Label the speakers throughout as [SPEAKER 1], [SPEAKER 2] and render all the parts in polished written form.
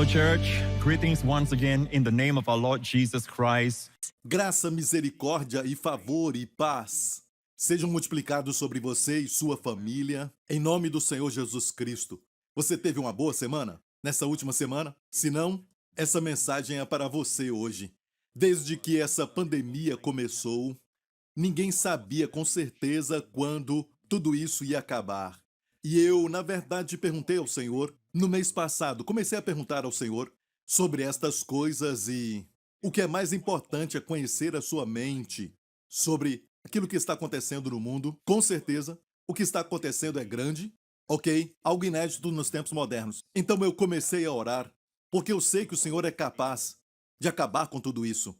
[SPEAKER 1] Hello, church. Greetings once again in the name of our Lord Jesus Christ.
[SPEAKER 2] Graça, misericórdia e favor e paz sejam multiplicados sobre você e sua família, em nome do Senhor Jesus Cristo. Você teve uma boa semana nessa última semana? Se não, essa mensagem é para você hoje. Desde que essa pandemia começou, ninguém sabia com certeza quando tudo isso ia acabar. E eu, na verdade, perguntei ao Senhor, no mês passado, comecei a perguntar ao Senhor sobre estas coisas e o que é mais importante é conhecer a sua mente sobre aquilo que está acontecendo no mundo. Com certeza, o que está acontecendo é grande, ok? Algo inédito nos tempos modernos. Então eu comecei a orar, porque eu sei que o Senhor é capaz de acabar com tudo isso.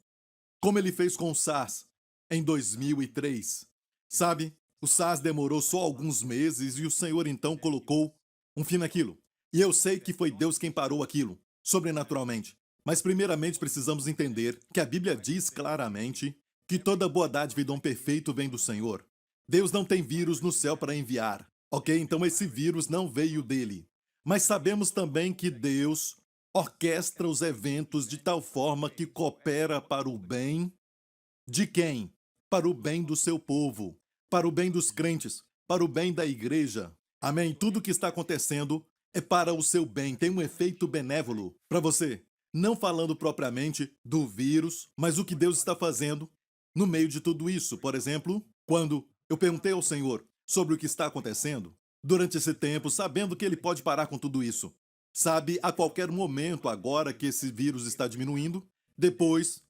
[SPEAKER 2] Como ele fez com o SARS em 2003. Sabe, o SARS demorou só alguns meses e o Senhor então colocou um fim naquilo. E eu sei que foi Deus quem parou aquilo, sobrenaturalmente. Mas primeiramente precisamos entender que a Bíblia diz claramente que toda boa dádiva e dom perfeito vem do Senhor. Deus não tem vírus no céu para enviar, ok? Então esse vírus não veio dele. Mas sabemos também que Deus orquestra os eventos de tal forma que coopera para o bem de quem? Para o bem do seu povo, para o bem dos crentes, para o bem da igreja. Amém? Tudo que está acontecendo é para o seu bem, tem um efeito benévolo para você. Não falando propriamente do vírus, mas o que Deus está fazendo no meio de tudo isso. Por exemplo, quando eu perguntei ao Senhor sobre o que está acontecendo, durante esse tempo, sabendo que Ele pode parar com tudo isso. Sabe, a qualquer momento, agora que esse vírus está diminuindo, depois,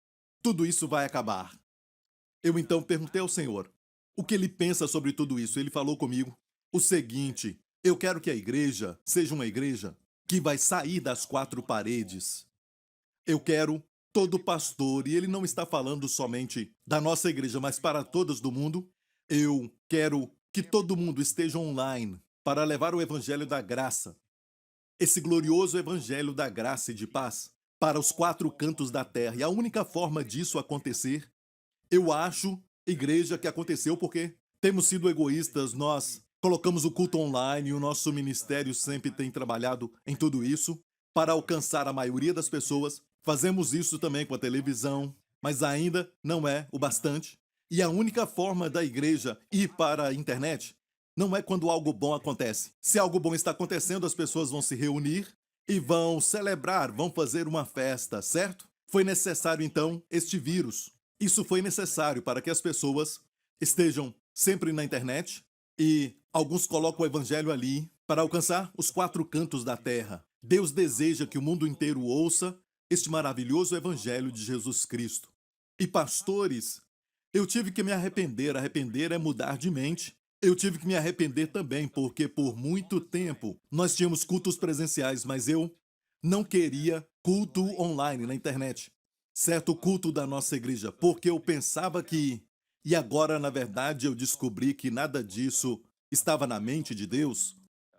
[SPEAKER 2] tudo isso vai acabar. Eu então perguntei ao Senhor o que ele pensa sobre tudo isso. Ele falou comigo o seguinte: eu quero que a igreja seja uma igreja que vai sair das quatro paredes. Eu quero todo pastor, e ele não está falando somente da nossa igreja, mas para todas do mundo. Eu quero que todo mundo esteja online para levar o evangelho da graça, esse glorioso evangelho da graça e de paz, para os quatro cantos da terra. E a única forma disso acontecer, eu acho, igreja, que aconteceu porque temos sido egoístas. Nós colocamos o culto online e o nosso ministério sempre tem trabalhado em tudo isso para alcançar a maioria das pessoas. Fazemos isso também com a televisão, mas ainda não é o bastante. E a única forma da igreja ir para a internet não é quando algo bom acontece. Se algo bom está acontecendo, as pessoas vão se reunir e vão celebrar, vão fazer uma festa, certo? Foi necessário então este vírus. Isso foi necessário para que as pessoas estejam sempre na internet e alguns colocam o evangelho ali para alcançar os quatro cantos da terra. Deus deseja que o mundo inteiro ouça este maravilhoso evangelho de Jesus Cristo. E pastores, eu tive que me arrepender. Arrepender é mudar de mente. Eu tive que me arrepender também, porque por muito tempo nós tínhamos cultos presenciais, mas eu não queria culto online na internet. Certo, culto da nossa igreja, porque eu pensava que, e agora na verdade eu descobri que nada disso estava na mente de Deus,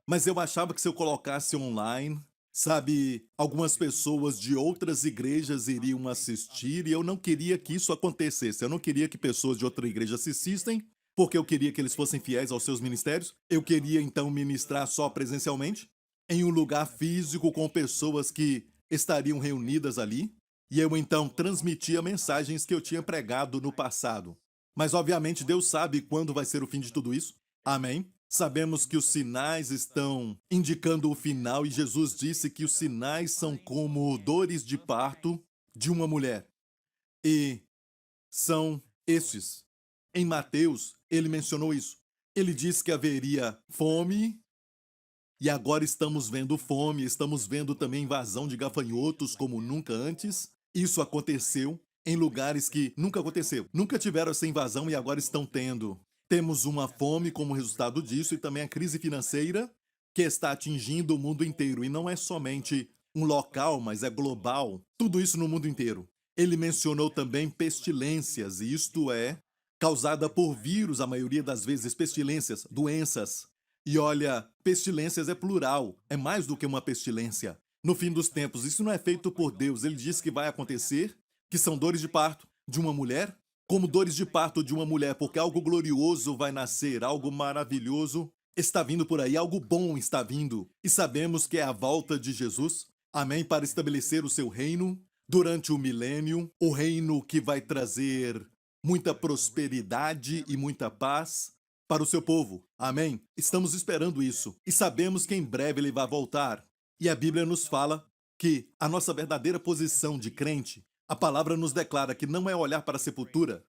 [SPEAKER 2] mas eu achava que se eu colocasse online, sabe, algumas pessoas de outras igrejas iriam assistir e eu não queria que isso acontecesse. Eu não queria que pessoas de outra igreja assistissem, porque eu queria que eles fossem fiéis aos seus ministérios. Eu queria então ministrar só presencialmente, em um lugar físico com pessoas que estariam reunidas ali. E eu então transmitia mensagens que eu tinha pregado no passado. Mas obviamente Deus sabe quando vai ser o fim de tudo isso. Amém? Sabemos que os sinais estão indicando o final e Jesus disse que os sinais são como dores de parto de uma mulher. E são estes. Em Mateus, ele mencionou isso. Ele disse que haveria fome. E agora estamos vendo fome, estamos vendo também invasão de gafanhotos como nunca antes. Isso aconteceu em lugares que nunca aconteceu. Nunca tiveram essa invasão e agora estão tendo. Temos uma fome como resultado disso e também a crise financeira que está atingindo o mundo inteiro. E não é somente um local, mas é global. Tudo isso no mundo inteiro. Ele mencionou também pestilências, e isto é causada por vírus, a maioria das vezes, pestilências, doenças. E olha, pestilências é plural, é mais do que uma pestilência. No fim dos tempos, isso não é feito por Deus. Ele diz que vai acontecer, que são dores de parto de uma mulher, como dores de parto de uma mulher, porque algo glorioso vai nascer, algo maravilhoso está vindo por aí, algo bom está vindo. E sabemos que é a volta de Jesus. amém, para estabelecer o seu reino durante o milênio, o reino que vai trazer muita prosperidade e muita paz para o seu povo. Amém? Estamos esperando isso e sabemos que em breve ele vai voltar. E a Bíblia nos fala que a nossa verdadeira posição de crente, a palavra nos declara que não é olhar para a sepultura,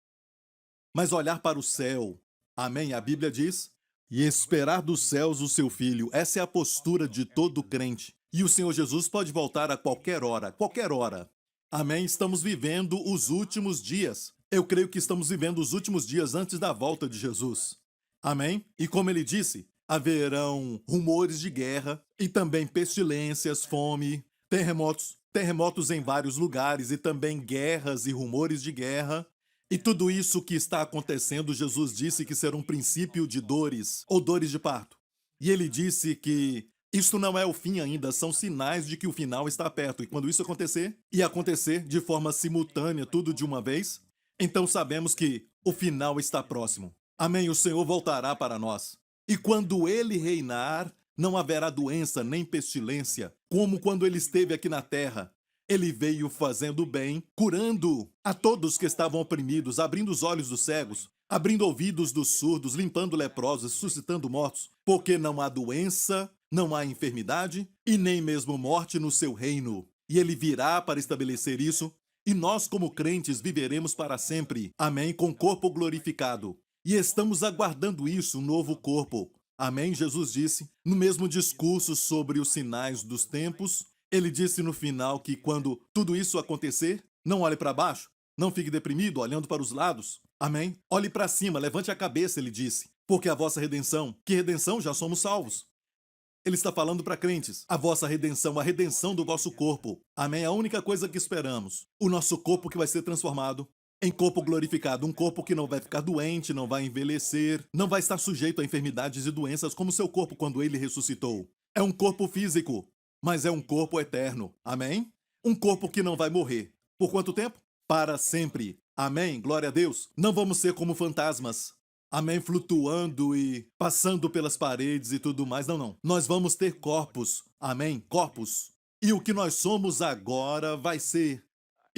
[SPEAKER 2] mas olhar para o céu. Amém? A Bíblia diz: e esperar dos céus o seu filho. Essa é a postura de todo crente. E o Senhor Jesus pode voltar a qualquer hora, qualquer hora. Amém? Estamos vivendo os últimos dias. Eu creio que estamos vivendo os últimos dias antes da volta de Jesus. Amém? E como ele disse, haverão rumores de guerra e também pestilências, fome, terremotos em vários lugares e também guerras e rumores de guerra. E tudo isso que está acontecendo, Jesus disse que será um princípio de dores ou dores de parto. E ele disse que isto não é o fim ainda, são sinais de que o final está perto. E quando isso acontecer, e acontecer de forma simultânea, tudo de uma vez, então sabemos que o final está próximo. Amém, o Senhor voltará para nós. E quando ele reinar, não haverá doença nem pestilência, como quando ele esteve aqui na terra. Ele veio fazendo bem, curando a todos que estavam oprimidos, abrindo os olhos dos cegos, abrindo ouvidos dos surdos, limpando leprosos, suscitando mortos, porque não há doença, não há enfermidade e nem mesmo morte no seu reino. E ele virá para estabelecer isso, e nós, como crentes, viveremos para sempre. Amém? Com corpo glorificado. E estamos aguardando isso, um novo corpo. Amém? Jesus disse, no mesmo discurso sobre os sinais dos tempos, ele disse no final que quando tudo isso acontecer, não olhe para baixo, não fique deprimido, olhando para os lados. Amém? Olhe para cima, levante a cabeça, ele disse, porque a vossa redenção, que redenção? Já somos salvos. Ele está falando para crentes, a vossa redenção, a redenção do vosso corpo. Amém? A única coisa que esperamos, o nosso corpo que vai ser transformado em corpo glorificado, um corpo que não vai ficar doente, não vai envelhecer, não vai estar sujeito a enfermidades e doenças como seu corpo quando ele ressuscitou. É um corpo físico, mas é um corpo eterno. Amém? Um corpo que não vai morrer. Por quanto tempo? Para sempre. Amém? Glória a Deus. Não vamos ser como fantasmas. Amém? Flutuando e passando pelas paredes e tudo mais. Não, não. Nós vamos ter corpos. Amém? Corpos. E o que nós somos agora vai ser.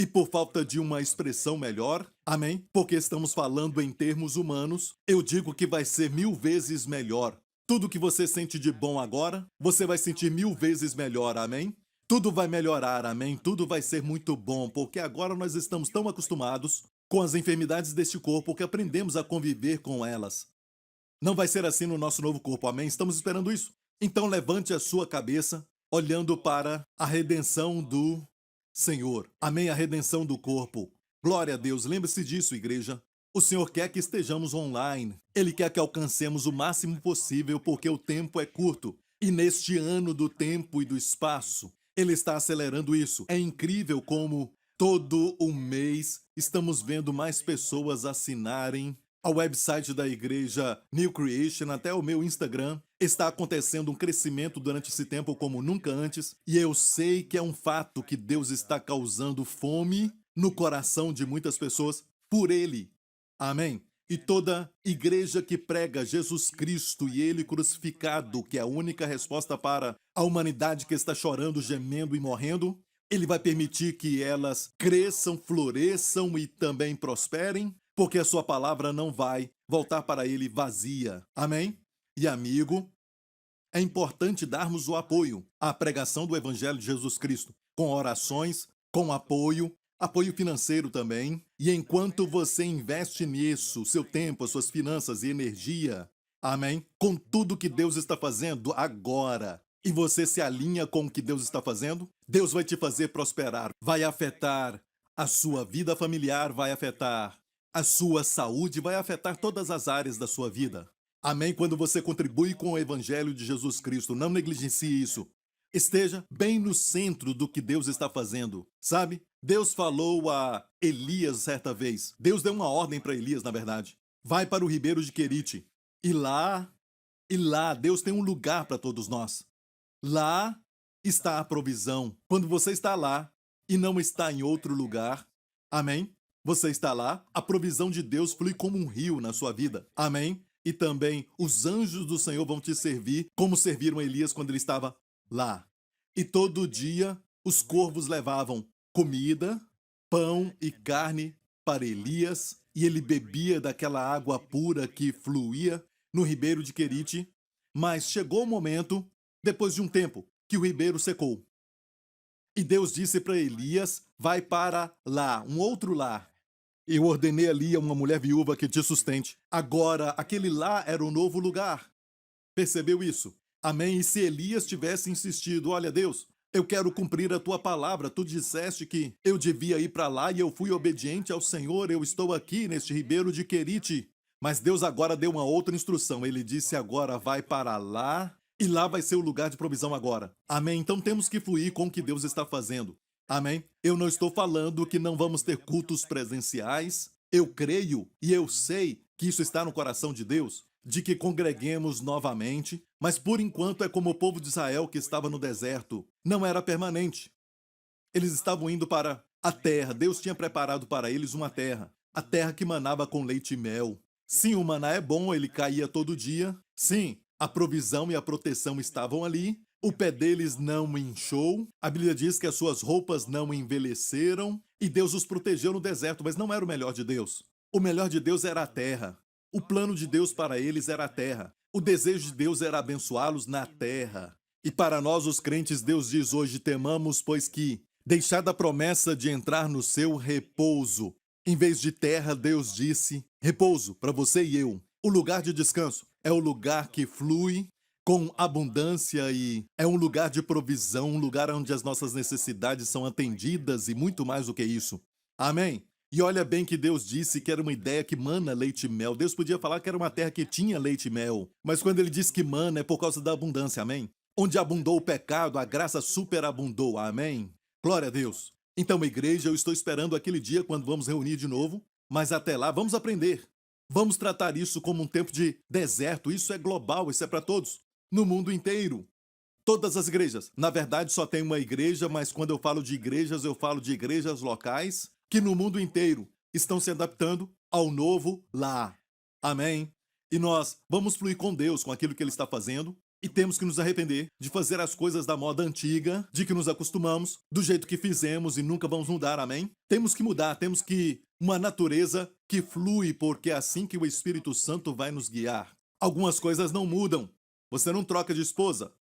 [SPEAKER 2] E por falta de uma expressão melhor, amém? Porque estamos falando em termos humanos, eu digo que vai ser 1000 vezes melhor. Tudo que você sente de bom agora, você vai sentir 1000 vezes melhor, amém? Tudo vai melhorar, amém? Tudo vai ser muito bom, porque agora nós estamos tão acostumados com as enfermidades deste corpo que aprendemos a conviver com elas. Não vai ser assim no nosso novo corpo, amém? Estamos esperando isso. Então levante a sua cabeça, olhando para a redenção do Senhor. Amém? A redenção do corpo. Glória a Deus. Lembre-se disso, igreja. O Senhor quer que estejamos online. Ele quer que alcancemos o máximo possível, porque o tempo é curto. E neste ano do tempo e do espaço, Ele está acelerando isso. É incrível como todo o mês estamos vendo mais pessoas assinarem ao website da igreja New Creation, até o meu Instagram. Está acontecendo um crescimento durante esse tempo como nunca antes. E eu sei que é um fato que Deus está causando fome no coração de muitas pessoas por Ele. Amém? E toda igreja que prega Jesus Cristo e Ele crucificado, que é a única resposta para a humanidade que está chorando, gemendo e morrendo, Ele vai permitir que elas cresçam, floresçam e também prosperem, porque a sua palavra não vai voltar para Ele vazia. Amém? E amigo, é importante darmos o apoio à pregação do Evangelho de Jesus Cristo, com orações, com apoio financeiro também. E enquanto você investe nisso, seu tempo, as suas finanças e energia, amém? Com tudo que Deus está fazendo agora, e você se alinha com o que Deus está fazendo, Deus vai te fazer prosperar, vai afetar a sua vida familiar, vai afetar a sua saúde, vai afetar todas as áreas da sua vida. Amém? Quando você contribui com o Evangelho de Jesus Cristo, não negligencie isso. Esteja bem no centro do que Deus está fazendo, sabe? Deus falou a Elias certa vez. Deus deu uma ordem para Elias, na verdade. Vai para o ribeiro de Querite. E lá, Deus tem um lugar para todos nós. Lá está a provisão. Quando você está lá e não está em outro lugar, amém? Você está lá, a provisão de Deus flui como um rio na sua vida. Amém? E também os anjos do Senhor vão te servir, como serviram Elias quando ele estava lá. E todo dia Os corvos levavam comida, pão e carne para Elias, e ele bebia daquela água pura que fluía no ribeiro de Querite. Mas chegou o momento, depois de um tempo, que o ribeiro secou. E Deus disse para Elias: vai para lá, um outro lar. Eu ordenei ali a uma mulher viúva que te sustente. Agora, aquele lá era o novo lugar. Percebeu isso? Amém? E se Elias tivesse insistido: olha, Deus, eu quero cumprir a tua palavra. Tu disseste que eu devia ir para lá e eu fui obediente ao Senhor. Eu estou aqui neste ribeiro de Querite. Mas Deus agora deu uma outra instrução. Ele disse: agora vai para lá e lá vai ser o lugar de provisão agora. Amém? Então temos que fluir com o que Deus está fazendo. Amém? Eu não estou falando que não vamos ter cultos presenciais. Eu creio e eu sei que isso está no coração de Deus, de que congreguemos novamente, mas por enquanto é como o povo de Israel que estava no deserto. Não era permanente. Eles estavam indo para a terra. Deus tinha preparado para eles uma terra. A terra que manava com leite e mel. Sim, o maná é bom, ele caía todo dia. Sim, a provisão e a proteção estavam ali. O pé deles não inchou. A Bíblia diz que as suas roupas não envelheceram. E Deus os protegeu no deserto, mas não era o melhor de Deus. O melhor de Deus era a terra. O plano de Deus para eles era a terra. O desejo de Deus era abençoá-los na terra. E para nós, os crentes, Deus diz hoje: temamos, pois que, deixada a promessa de entrar no seu repouso. Em vez de terra, Deus disse: repouso para você e eu. O lugar de descanso é o lugar que flui com abundância e é um lugar de provisão, um lugar onde as nossas necessidades são atendidas e muito mais do que isso. Amém? E olha bem que Deus disse que era uma ideia que mana leite e mel. Deus podia falar que era uma terra que tinha leite e mel, mas quando ele diz que mana é por causa da abundância, amém? Onde abundou o pecado, a graça superabundou, amém? Glória a Deus. Então, igreja, eu estou esperando aquele dia quando vamos reunir de novo, mas até lá vamos aprender. Vamos tratar isso como um tempo de deserto. Isso é global, isso é para todos, no mundo inteiro. Todas as igrejas. Na verdade, só tem uma igreja, mas quando eu falo de igrejas, eu falo de igrejas locais que no mundo inteiro estão se adaptando ao novo lá. Amém? E nós vamos fluir com Deus, com aquilo que Ele está fazendo, e temos que nos arrepender de fazer as coisas da moda antiga, de que nos acostumamos, do jeito que fizemos e nunca vamos mudar, amém? Temos que mudar, temos que uma natureza que flui, porque é assim que o Espírito Santo vai nos guiar. Algumas coisas não mudam. Você não troca de esposa.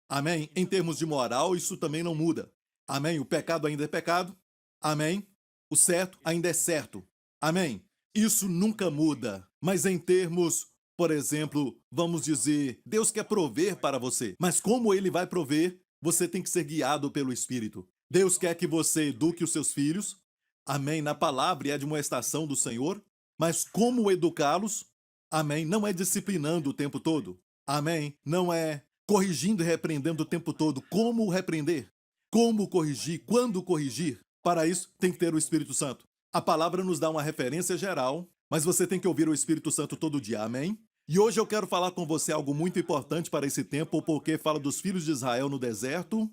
[SPEAKER 2] Amém? Em termos de moral, isso também não muda. Amém? O pecado ainda é pecado. Amém? O certo ainda é certo. Amém? Isso nunca muda. Mas em termos, por exemplo, vamos dizer, Deus quer prover para você. Mas como Ele vai prover, você tem que ser guiado pelo Espírito. Deus quer que você eduque os seus filhos. Amém? Na palavra e admoestação do Senhor. Mas como educá-los? Amém? Não é disciplinando o tempo todo. Amém? Não é corrigindo e repreendendo o tempo todo. Como repreender? Como corrigir? Quando corrigir? Para isso, tem que ter o Espírito Santo. A palavra nos dá uma referência geral, mas você tem que ouvir o Espírito Santo todo dia, amém? E hoje eu quero falar com você algo muito importante para esse tempo, porque fala dos filhos de Israel no deserto.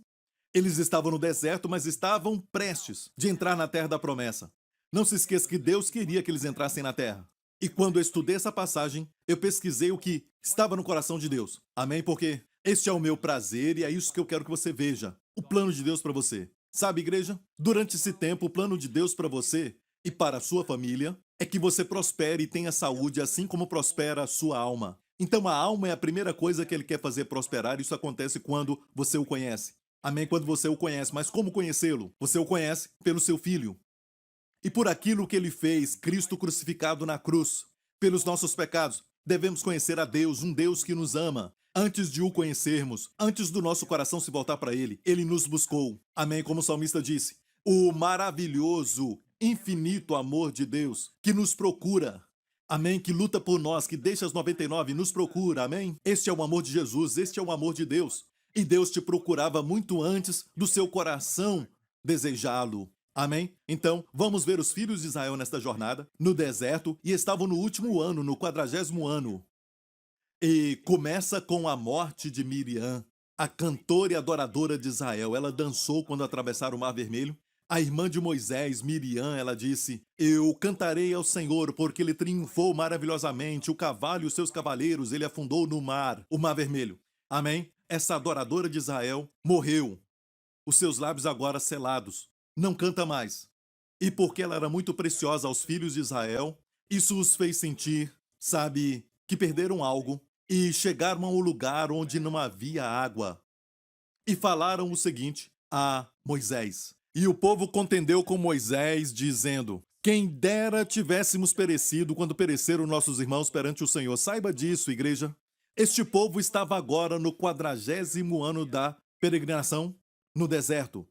[SPEAKER 2] Eles estavam no deserto, mas estavam prestes de entrar na terra da promessa. Não se esqueça que Deus queria que eles entrassem na terra. E quando eu estudei essa passagem, eu pesquisei o que estava no coração de Deus. Amém? Porque este é o meu prazer e é isso que eu quero que você veja. O plano de Deus para você. Sabe, igreja? Durante esse tempo, o plano de Deus para você e para a sua família é que você prospere e tenha saúde, assim como prospera a sua alma. Então, a alma é a primeira coisa que Ele quer fazer prosperar. Isso acontece quando você o conhece. Amém? Quando você o conhece. Mas como conhecê-lo? Você o conhece pelo seu Filho. E por aquilo que Ele fez, Cristo crucificado na cruz, pelos nossos pecados, devemos conhecer a Deus, um Deus que nos ama. Antes de o conhecermos, antes do nosso coração se voltar para Ele, Ele nos buscou. Amém? Como o salmista disse, o maravilhoso, infinito amor de Deus que nos procura. Amém? Que luta por nós, que deixa as 99 e nos procura. Amém? Este é o amor de Jesus, este é o amor de Deus. E Deus te procurava muito antes do seu coração desejá-lo. Amém? Então, vamos ver os filhos de Israel nesta jornada, no deserto, e estavam no último ano, no 40º ano. E começa com a morte de Miriam, a cantora e adoradora de Israel. Ela dançou quando atravessaram o Mar Vermelho. A irmã de Moisés, Miriam, ela disse: eu cantarei ao Senhor, porque ele triunfou maravilhosamente. O cavalo e os seus cavaleiros ele afundou no mar, o Mar Vermelho. Amém? Essa adoradora de Israel morreu. os seus lábios agora selados. Não canta mais. E porque ela era muito preciosa aos filhos de Israel, isso os fez sentir, sabe, que perderam algo e chegaram a um lugar onde não havia água. E falaram o seguinte a Moisés. E o povo contendeu com Moisés, dizendo: quem dera tivéssemos perecido quando pereceram nossos irmãos perante o Senhor. Saiba disso, igreja. Este povo estava agora no 40º ano da peregrinação no deserto.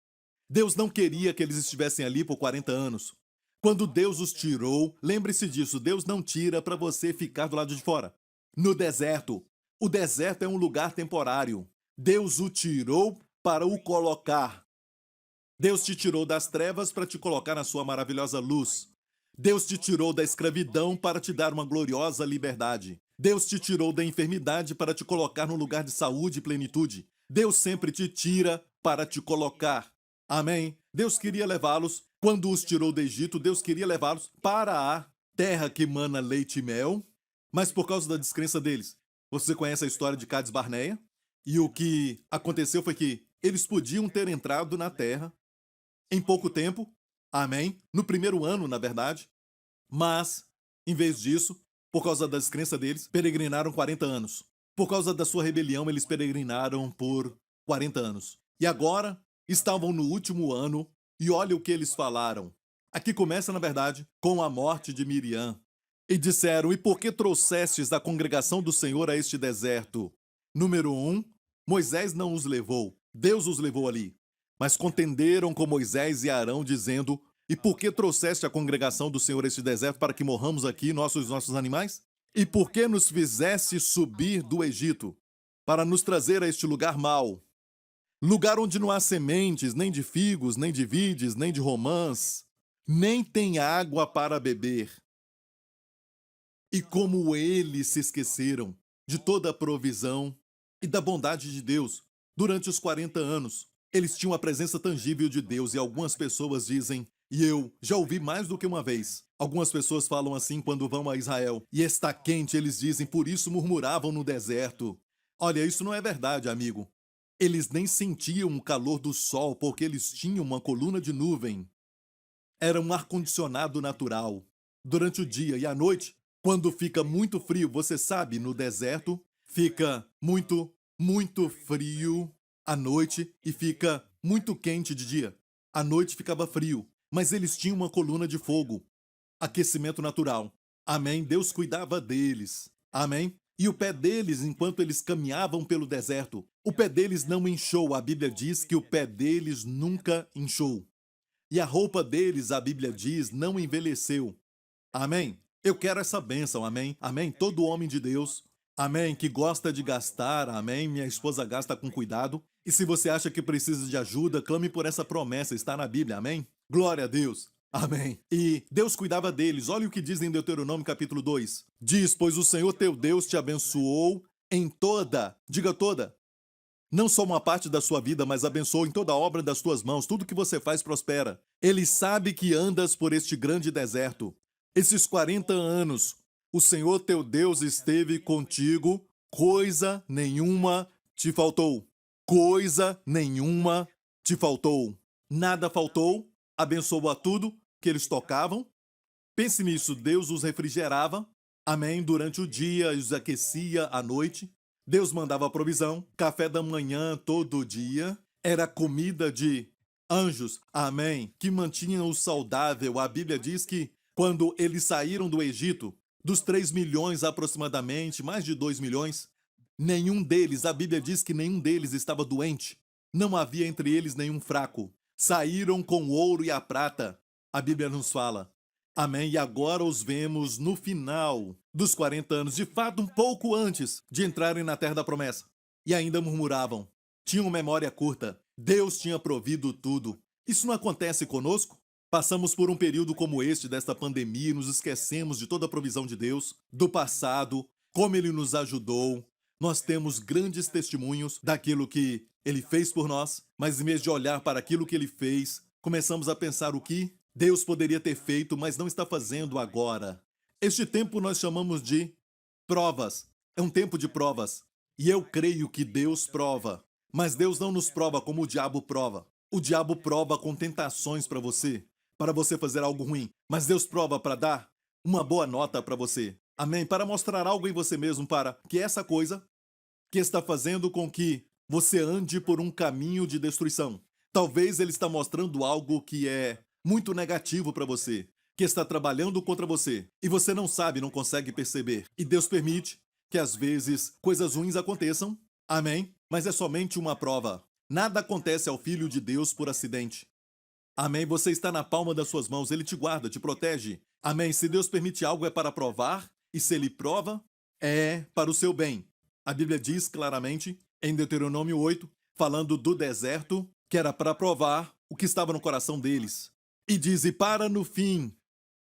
[SPEAKER 2] Deus não queria que eles estivessem ali por 40 anos. Quando Deus os tirou, lembre-se disso, Deus não tira para você ficar do lado de fora. No deserto, o deserto é um lugar temporário. Deus o tirou para o colocar. Deus te tirou das trevas para te colocar na sua maravilhosa luz. Deus te tirou da escravidão para te dar uma gloriosa liberdade. Deus te tirou da enfermidade para te colocar no lugar de saúde e plenitude. Deus sempre te tira para te colocar. Amém? Deus queria levá-los, quando os tirou do Egito, Deus queria levá-los para a terra que mana leite e mel, mas por causa da descrença deles. Você conhece a história de Cades Barneia? E o que aconteceu foi que eles podiam ter entrado na terra em pouco tempo, amém? No primeiro ano, na verdade, mas, em vez disso, por causa da descrença deles, peregrinaram 40 anos. Por causa da sua rebelião, eles peregrinaram por 40 anos. E agora, estavam no último ano, e olha o que eles falaram. Aqui começa, na verdade, com a morte de Miriam. E disseram: e por que trouxestes a congregação do Senhor a este deserto? Número 1, Moisés não os levou, Deus os levou ali. Mas contenderam com Moisés e Arão, dizendo: e por que trouxeste a congregação do Senhor a este deserto para que morramos aqui, nossos animais? E por que nos fizeste subir do Egito, para nos trazer a este lugar mau? Lugar onde não há sementes, nem de figos, nem de vides, nem de romãs, nem tem água para beber. E como eles se esqueceram de toda a provisão e da bondade de Deus durante os 40 anos, eles tinham a presença tangível de Deus e algumas pessoas dizem, e eu já ouvi mais do que uma vez, algumas pessoas falam assim quando vão a Israel, e está quente, eles dizem, por isso murmuravam no deserto. Olha, isso não é verdade, amigo. Eles nem sentiam o calor do sol porque eles tinham uma coluna de nuvem. Era um ar-condicionado natural. Durante o dia e à noite, quando fica muito frio, você sabe, no deserto, fica muito frio à noite e fica muito quente de dia. À noite ficava frio, mas eles tinham uma coluna de fogo. Aquecimento natural. Amém? Deus cuidava deles. Amém? E o pé deles, enquanto eles caminhavam pelo deserto, o pé deles não inchou. A Bíblia diz que o pé deles nunca inchou. E a roupa deles, a Bíblia diz, não envelheceu. Amém? Eu quero essa bênção, amém? Amém? Todo homem de Deus, amém, que gosta de gastar, amém? Minha esposa gasta com cuidado. E se você acha que precisa de ajuda, clame por essa promessa, está na Bíblia, amém? Glória a Deus. Amém. E Deus cuidava deles. Olha o que diz em Deuteronômio capítulo 2. Diz, pois o Senhor teu Deus te abençoou em toda, diga toda, não só uma parte da sua vida, mas abençoou em toda a obra das tuas mãos. Tudo que você faz prospera. Ele sabe que andas por este grande deserto. Esses 40 anos, o Senhor teu Deus esteve contigo, coisa nenhuma te faltou. Coisa nenhuma te faltou. Nada faltou. Abençoou a tudo que eles tocavam. Pense nisso, Deus os refrigerava, amém, durante o dia, os aquecia à noite. Deus mandava provisão, café da manhã todo dia, era comida de anjos, amém, que mantinham o saudável. A Bíblia diz que quando eles saíram do Egito, dos 3 milhões aproximadamente, mais de 2 milhões, nenhum deles, a Bíblia diz que nenhum deles estava doente. Não havia entre eles nenhum fraco. Saíram com o ouro e a prata, a Bíblia nos fala. Amém? E agora os vemos no final dos 40 anos, de fato um pouco antes de entrarem na terra da promessa. E ainda murmuravam. Tinham memória curta. Deus tinha provido tudo. Isso não acontece conosco? Passamos por um período como este desta pandemia e nos esquecemos de toda a provisão de Deus, do passado, como Ele nos ajudou. Nós temos grandes testemunhos daquilo que Ele fez por nós, mas em vez de olhar para aquilo que Ele fez, começamos a pensar o que Deus poderia ter feito, mas não está fazendo agora. Este tempo nós chamamos de provas. É um tempo de provas. E eu creio que Deus prova. Mas Deus não nos prova como o diabo prova. O diabo prova com tentações para você fazer algo ruim, mas Deus prova para dar uma boa nota para você. Amém? Para mostrar algo em você mesmo, para que essa coisa que está fazendo com que você ande por um caminho de destruição. Talvez ele está mostrando algo que é muito negativo para você, que está trabalhando contra você, e você não sabe, não consegue perceber. E Deus permite que às vezes coisas ruins aconteçam. Amém? Mas é somente uma prova. Nada acontece ao Filho de Deus por acidente. Amém? Você está na palma das suas mãos, ele te guarda, te protege. Amém? Se Deus permite algo é para provar, e se ele prova, é para o seu bem. A Bíblia diz claramente, em Deuteronômio 8, falando do deserto, que era para provar o que estava no coração deles. E diz, e para no fim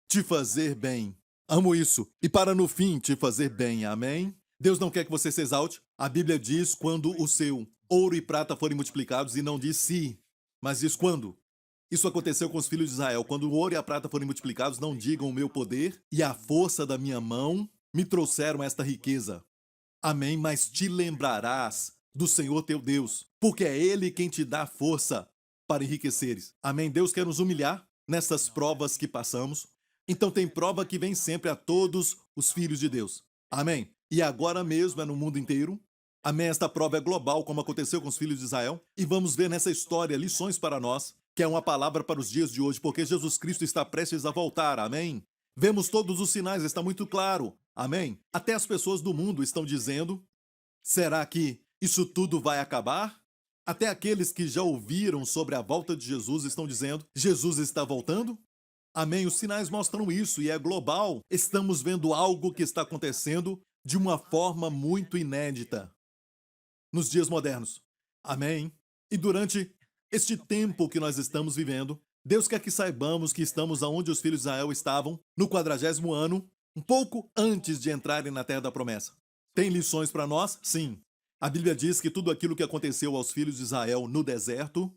[SPEAKER 2] te fazer bem. Amo isso. E para no fim te fazer bem. Amém? Deus não quer que você se exalte. A Bíblia diz quando o seu ouro e prata forem multiplicados, e não diz se, mas diz quando. Isso aconteceu com os filhos de Israel. Quando o ouro e a prata forem multiplicados, não digam o meu poder e a força da minha mão me trouxeram esta riqueza. Amém? Mas te lembrarás do Senhor teu Deus, porque é Ele quem te dá força para enriqueceres. Amém? Deus quer nos humilhar nessas provas que passamos. Então tem prova que vem sempre a todos os filhos de Deus. Amém? E agora mesmo é no mundo inteiro. Amém? Esta prova é global, como aconteceu com os filhos de Israel. E vamos ver nessa história lições para nós, que é uma palavra para os dias de hoje, porque Jesus Cristo está prestes a voltar. Amém? Vemos todos os sinais, está muito claro. Amém? Até as pessoas do mundo estão dizendo, será que isso tudo vai acabar? Até aqueles que já ouviram sobre a volta de Jesus estão dizendo, Jesus está voltando? Amém? Os sinais mostram isso e é global. Estamos vendo algo que está acontecendo de uma forma muito inédita nos dias modernos. Amém? E durante este tempo que nós estamos vivendo, Deus quer que saibamos que estamos aonde os filhos de Israel estavam no 40º ano, um pouco antes de entrarem na terra da promessa. Tem lições para nós? Sim. A Bíblia diz que tudo aquilo que aconteceu aos filhos de Israel no deserto,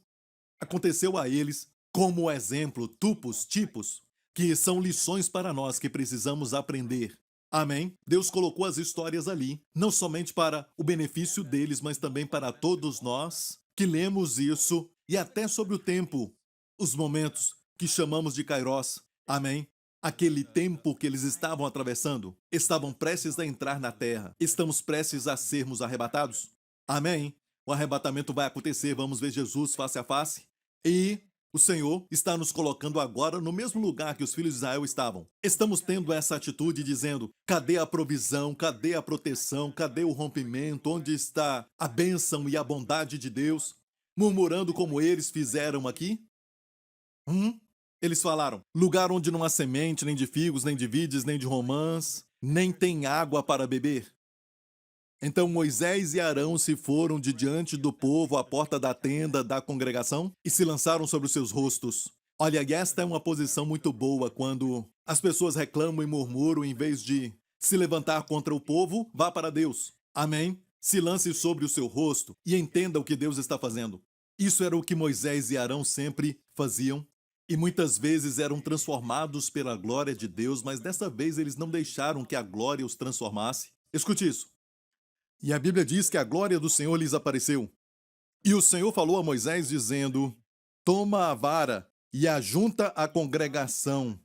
[SPEAKER 2] aconteceu a eles como exemplo, tipos, que são lições para nós que precisamos aprender. Amém? Deus colocou as histórias ali, não somente para o benefício deles, mas também para todos nós que lemos isso e até sobre o tempo, os momentos que chamamos de Kairos. Amém? Aquele tempo que eles estavam atravessando, estavam prestes a entrar na terra. Estamos prestes a sermos arrebatados. Amém? O arrebatamento vai acontecer, vamos ver Jesus face a face. E o Senhor está nos colocando agora no mesmo lugar que os filhos de Israel estavam. Estamos tendo essa atitude dizendo, cadê a provisão, cadê a proteção, cadê o rompimento, onde está a bênção e a bondade de Deus? Murmurando como eles fizeram aqui? Eles falaram, lugar onde não há semente, nem de figos, nem de vides, nem de romãs, nem tem água para beber. Então Moisés e Arão se foram de diante do povo à porta da tenda da congregação e se lançaram sobre os seus rostos. Olha, e esta é uma posição muito boa quando as pessoas reclamam e murmuram, em vez de se levantar contra o povo, vá para Deus. Amém? Se lance sobre o seu rosto e entenda o que Deus está fazendo. Isso era o que Moisés e Arão sempre faziam. E muitas vezes eram transformados pela glória de Deus, mas dessa vez eles não deixaram que a glória os transformasse. Escute isso. E a Bíblia diz que a glória do Senhor lhes apareceu. E o Senhor falou a Moisés dizendo, toma a vara e ajunta a congregação,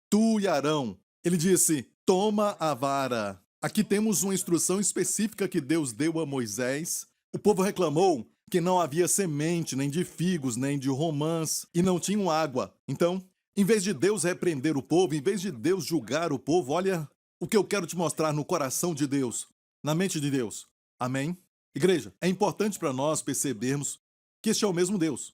[SPEAKER 2] tu e Arão. Ele disse, toma a vara. Aqui temos uma instrução específica que Deus deu a Moisés. O povo reclamou que não havia semente, nem de figos, nem de romãs, e não tinham água. Então, em vez de Deus repreender o povo, em vez de Deus julgar o povo, olha o que eu quero te mostrar no coração de Deus, na mente de Deus. Amém? Igreja, é importante para nós percebermos que este é o mesmo Deus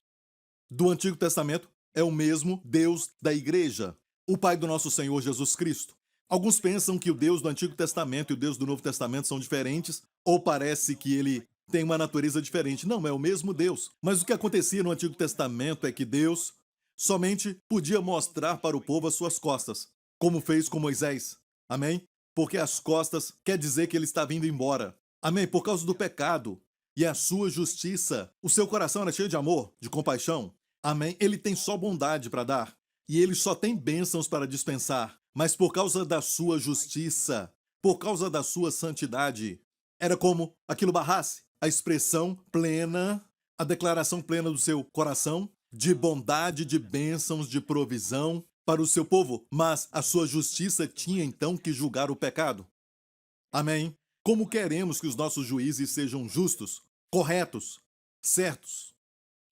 [SPEAKER 2] do Antigo Testamento, é o mesmo Deus da igreja, o Pai do nosso Senhor Jesus Cristo. Alguns pensam que o Deus do Antigo Testamento e o Deus do Novo Testamento são diferentes, ou parece que ele tem uma natureza diferente. Não, é o mesmo Deus. Mas o que acontecia no Antigo Testamento é que Deus somente podia mostrar para o povo as suas costas, como fez com Moisés. Amém? Porque as costas quer dizer que ele está vindo embora. Amém? Por causa do pecado e a sua justiça. O seu coração era cheio de amor, de compaixão. Amém? Ele tem só bondade para dar. E ele só tem bênçãos para dispensar. Mas por causa da sua justiça, por causa da sua santidade, era como aquilo barrasse a expressão plena, a declaração plena do seu coração de bondade, de bênçãos, de provisão para o seu povo, mas a sua justiça tinha então que julgar o pecado. Amém? Como queremos que os nossos juízes sejam justos, corretos, certos?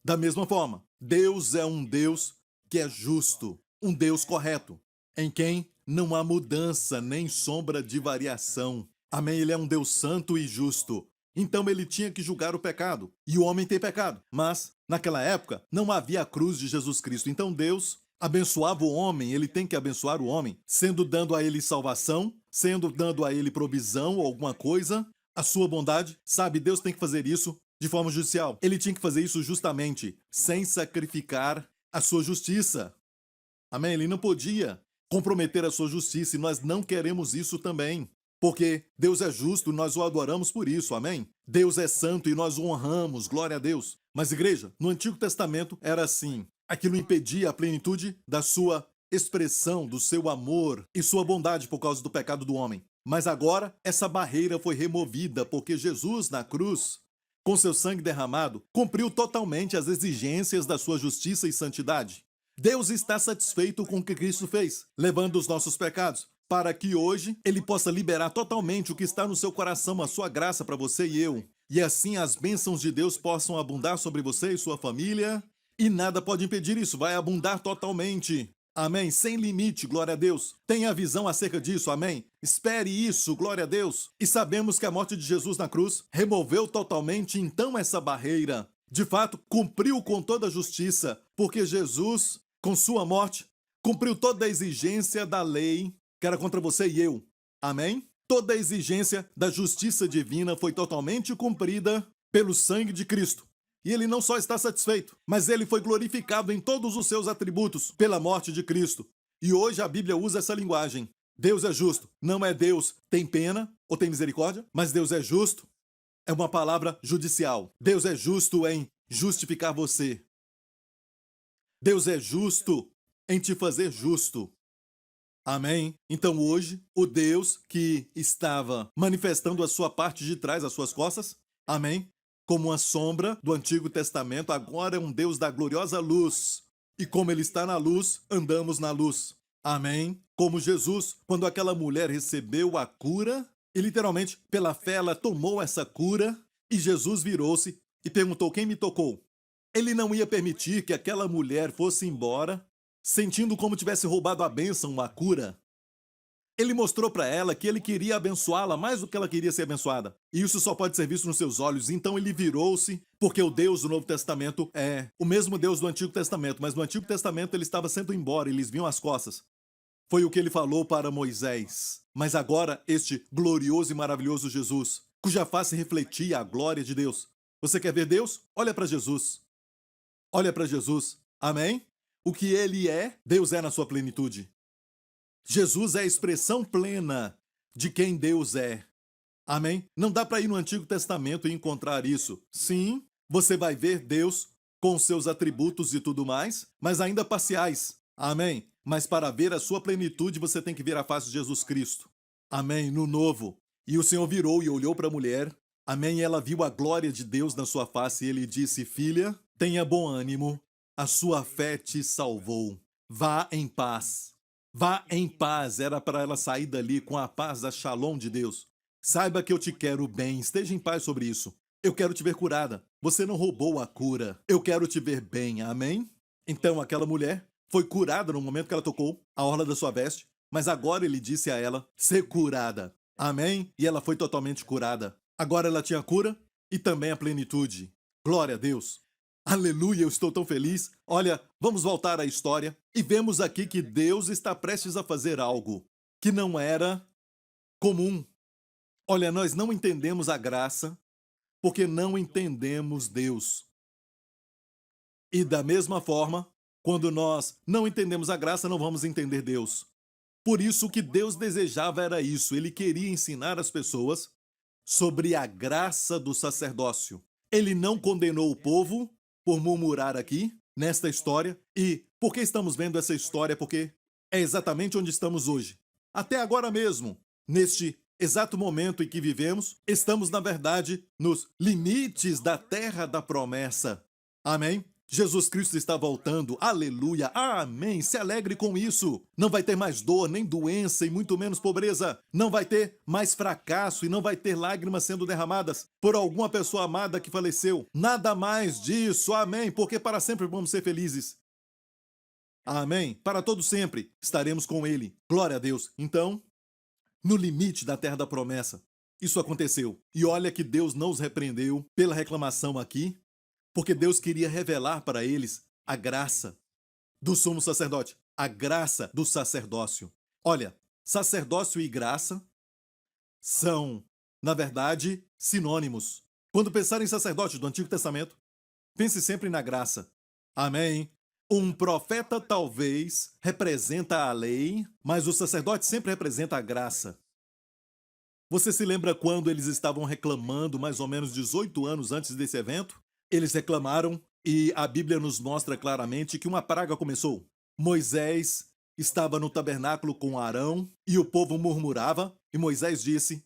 [SPEAKER 2] Da mesma forma, Deus é um Deus que é justo, um Deus correto, em quem não há mudança nem sombra de variação. Amém? Ele é um Deus santo e justo. Então ele tinha que julgar o pecado. E o homem tem pecado. Mas, naquela época, não havia a cruz de Jesus Cristo. Então Deus abençoava o homem, ele tem que abençoar o homem, sendo dando a ele salvação, sendo dando a ele provisão ou alguma coisa, a sua bondade. Sabe, Deus tem que fazer isso de forma judicial. Ele tinha que fazer isso justamente, sem sacrificar a sua justiça. Amém? Ele não podia comprometer a sua justiça e nós não queremos isso também. Porque Deus é justo e nós o adoramos por isso, amém? Deus é santo e nós o honramos, glória a Deus. Mas, igreja, no Antigo Testamento era assim. Aquilo impedia a plenitude da sua expressão, do seu amor e sua bondade por causa do pecado do homem. Mas agora, essa barreira foi removida porque Jesus, na cruz, com seu sangue derramado, cumpriu totalmente as exigências da sua justiça e santidade. Deus está satisfeito com o que Cristo fez, levando os nossos pecados, para que hoje ele possa liberar totalmente o que está no seu coração, a sua graça para você e eu. E assim as bênçãos de Deus possam abundar sobre você e sua família, e nada pode impedir isso, vai abundar totalmente. Amém? Sem limite, glória a Deus. Tenha visão acerca disso, amém? Espere isso, glória a Deus. E sabemos que a morte de Jesus na cruz removeu totalmente então essa barreira. De fato, cumpriu com toda a justiça, porque Jesus, com sua morte, cumpriu toda a exigência da lei que era contra você e eu. Amém? Toda a exigência da justiça divina foi totalmente cumprida pelo sangue de Cristo. E ele não só está satisfeito, mas ele foi glorificado em todos os seus atributos pela morte de Cristo. E hoje a Bíblia usa essa linguagem. Deus é justo. Não é Deus tem pena ou tem misericórdia, mas Deus é justo. É uma palavra judicial. Deus é justo em justificar você. Deus é justo em te fazer justo. Amém? Então hoje, o Deus que estava manifestando a sua parte de trás, as suas costas, amém? Como uma sombra do Antigo Testamento, agora é um Deus da gloriosa luz. E como ele está na luz, andamos na luz. Amém? Como Jesus, quando aquela mulher recebeu a cura, e literalmente, pela fé, ela tomou essa cura, e Jesus virou-se e perguntou: quem me tocou? Ele não ia permitir que aquela mulher fosse embora sentindo como tivesse roubado a bênção, a cura. Ele mostrou para ela que ele queria abençoá-la mais do que ela queria ser abençoada. E isso só pode ser visto nos seus olhos. Então ele virou-se, porque o Deus do Novo Testamento é o mesmo Deus do Antigo Testamento, mas no Antigo Testamento ele estava sendo embora, eles viam as costas. Foi o que ele falou para Moisés. Mas agora este glorioso e maravilhoso Jesus, cuja face refletia a glória de Deus. Você quer ver Deus? Olha para Jesus. Olha para Jesus. Amém? O que ele é, Deus é na sua plenitude. Jesus é a expressão plena de quem Deus é. Amém? Não dá para ir no Antigo Testamento e encontrar isso. Sim, você vai ver Deus com seus atributos e tudo mais, mas ainda parciais. Amém? Mas para ver a sua plenitude, você tem que ver a face de Jesus Cristo. Amém? No novo. E o Senhor virou e olhou para a mulher. Amém? E ela viu a glória de Deus na sua face e ele disse: filha, tenha bom ânimo. A sua fé te salvou. Vá em paz. Vá em paz. Era para ela sair dali com a paz da Shalom de Deus. Saiba que eu te quero bem. Esteja em paz sobre isso. Eu quero te ver curada. Você não roubou a cura. Eu quero te ver bem. Amém? Então aquela mulher foi curada no momento que ela tocou a orla da sua veste. Mas agora ele disse a ela ser curada. Amém? E ela foi totalmente curada. Agora ela tinha cura e também a plenitude. Glória a Deus. Aleluia, eu estou tão feliz. Olha, vamos voltar à história e vemos aqui que Deus está prestes a fazer algo que não era comum. Olha, nós não entendemos a graça porque não entendemos Deus. E da mesma forma, quando nós não entendemos a graça, não vamos entender Deus. Por isso, o que Deus desejava era isso. Ele queria ensinar as pessoas sobre a graça do sacerdócio. Ele não condenou o povo por murmurar aqui, nesta história. E por que estamos vendo essa história? Porque é exatamente onde estamos hoje. Até agora mesmo, neste exato momento em que vivemos, estamos, na verdade, nos limites da terra da promessa. Amém? Jesus Cristo está voltando. Aleluia. Amém. Se alegre com isso. Não vai ter mais dor, nem doença e muito menos pobreza. Não vai ter mais fracasso e não vai ter lágrimas sendo derramadas por alguma pessoa amada que faleceu. Nada mais disso. Amém. Porque para sempre vamos ser felizes. Amém. Para todo sempre estaremos com Ele. Glória a Deus. Então, no limite da terra da promessa, isso aconteceu. E olha que Deus não os repreendeu pela reclamação aqui, porque Deus queria revelar para eles a graça do sumo sacerdote, a graça do sacerdócio. Olha, sacerdócio e graça são, na verdade, sinônimos. Quando pensar em sacerdote do Antigo Testamento, pense sempre na graça. Amém? Um profeta talvez representa a lei, mas o sacerdote sempre representa a graça. Você se lembra quando eles estavam reclamando, mais ou menos 18 anos antes desse evento? Eles reclamaram e a Bíblia nos mostra claramente que uma praga começou. Moisés estava no tabernáculo com Arão e o povo murmurava, e Moisés disse: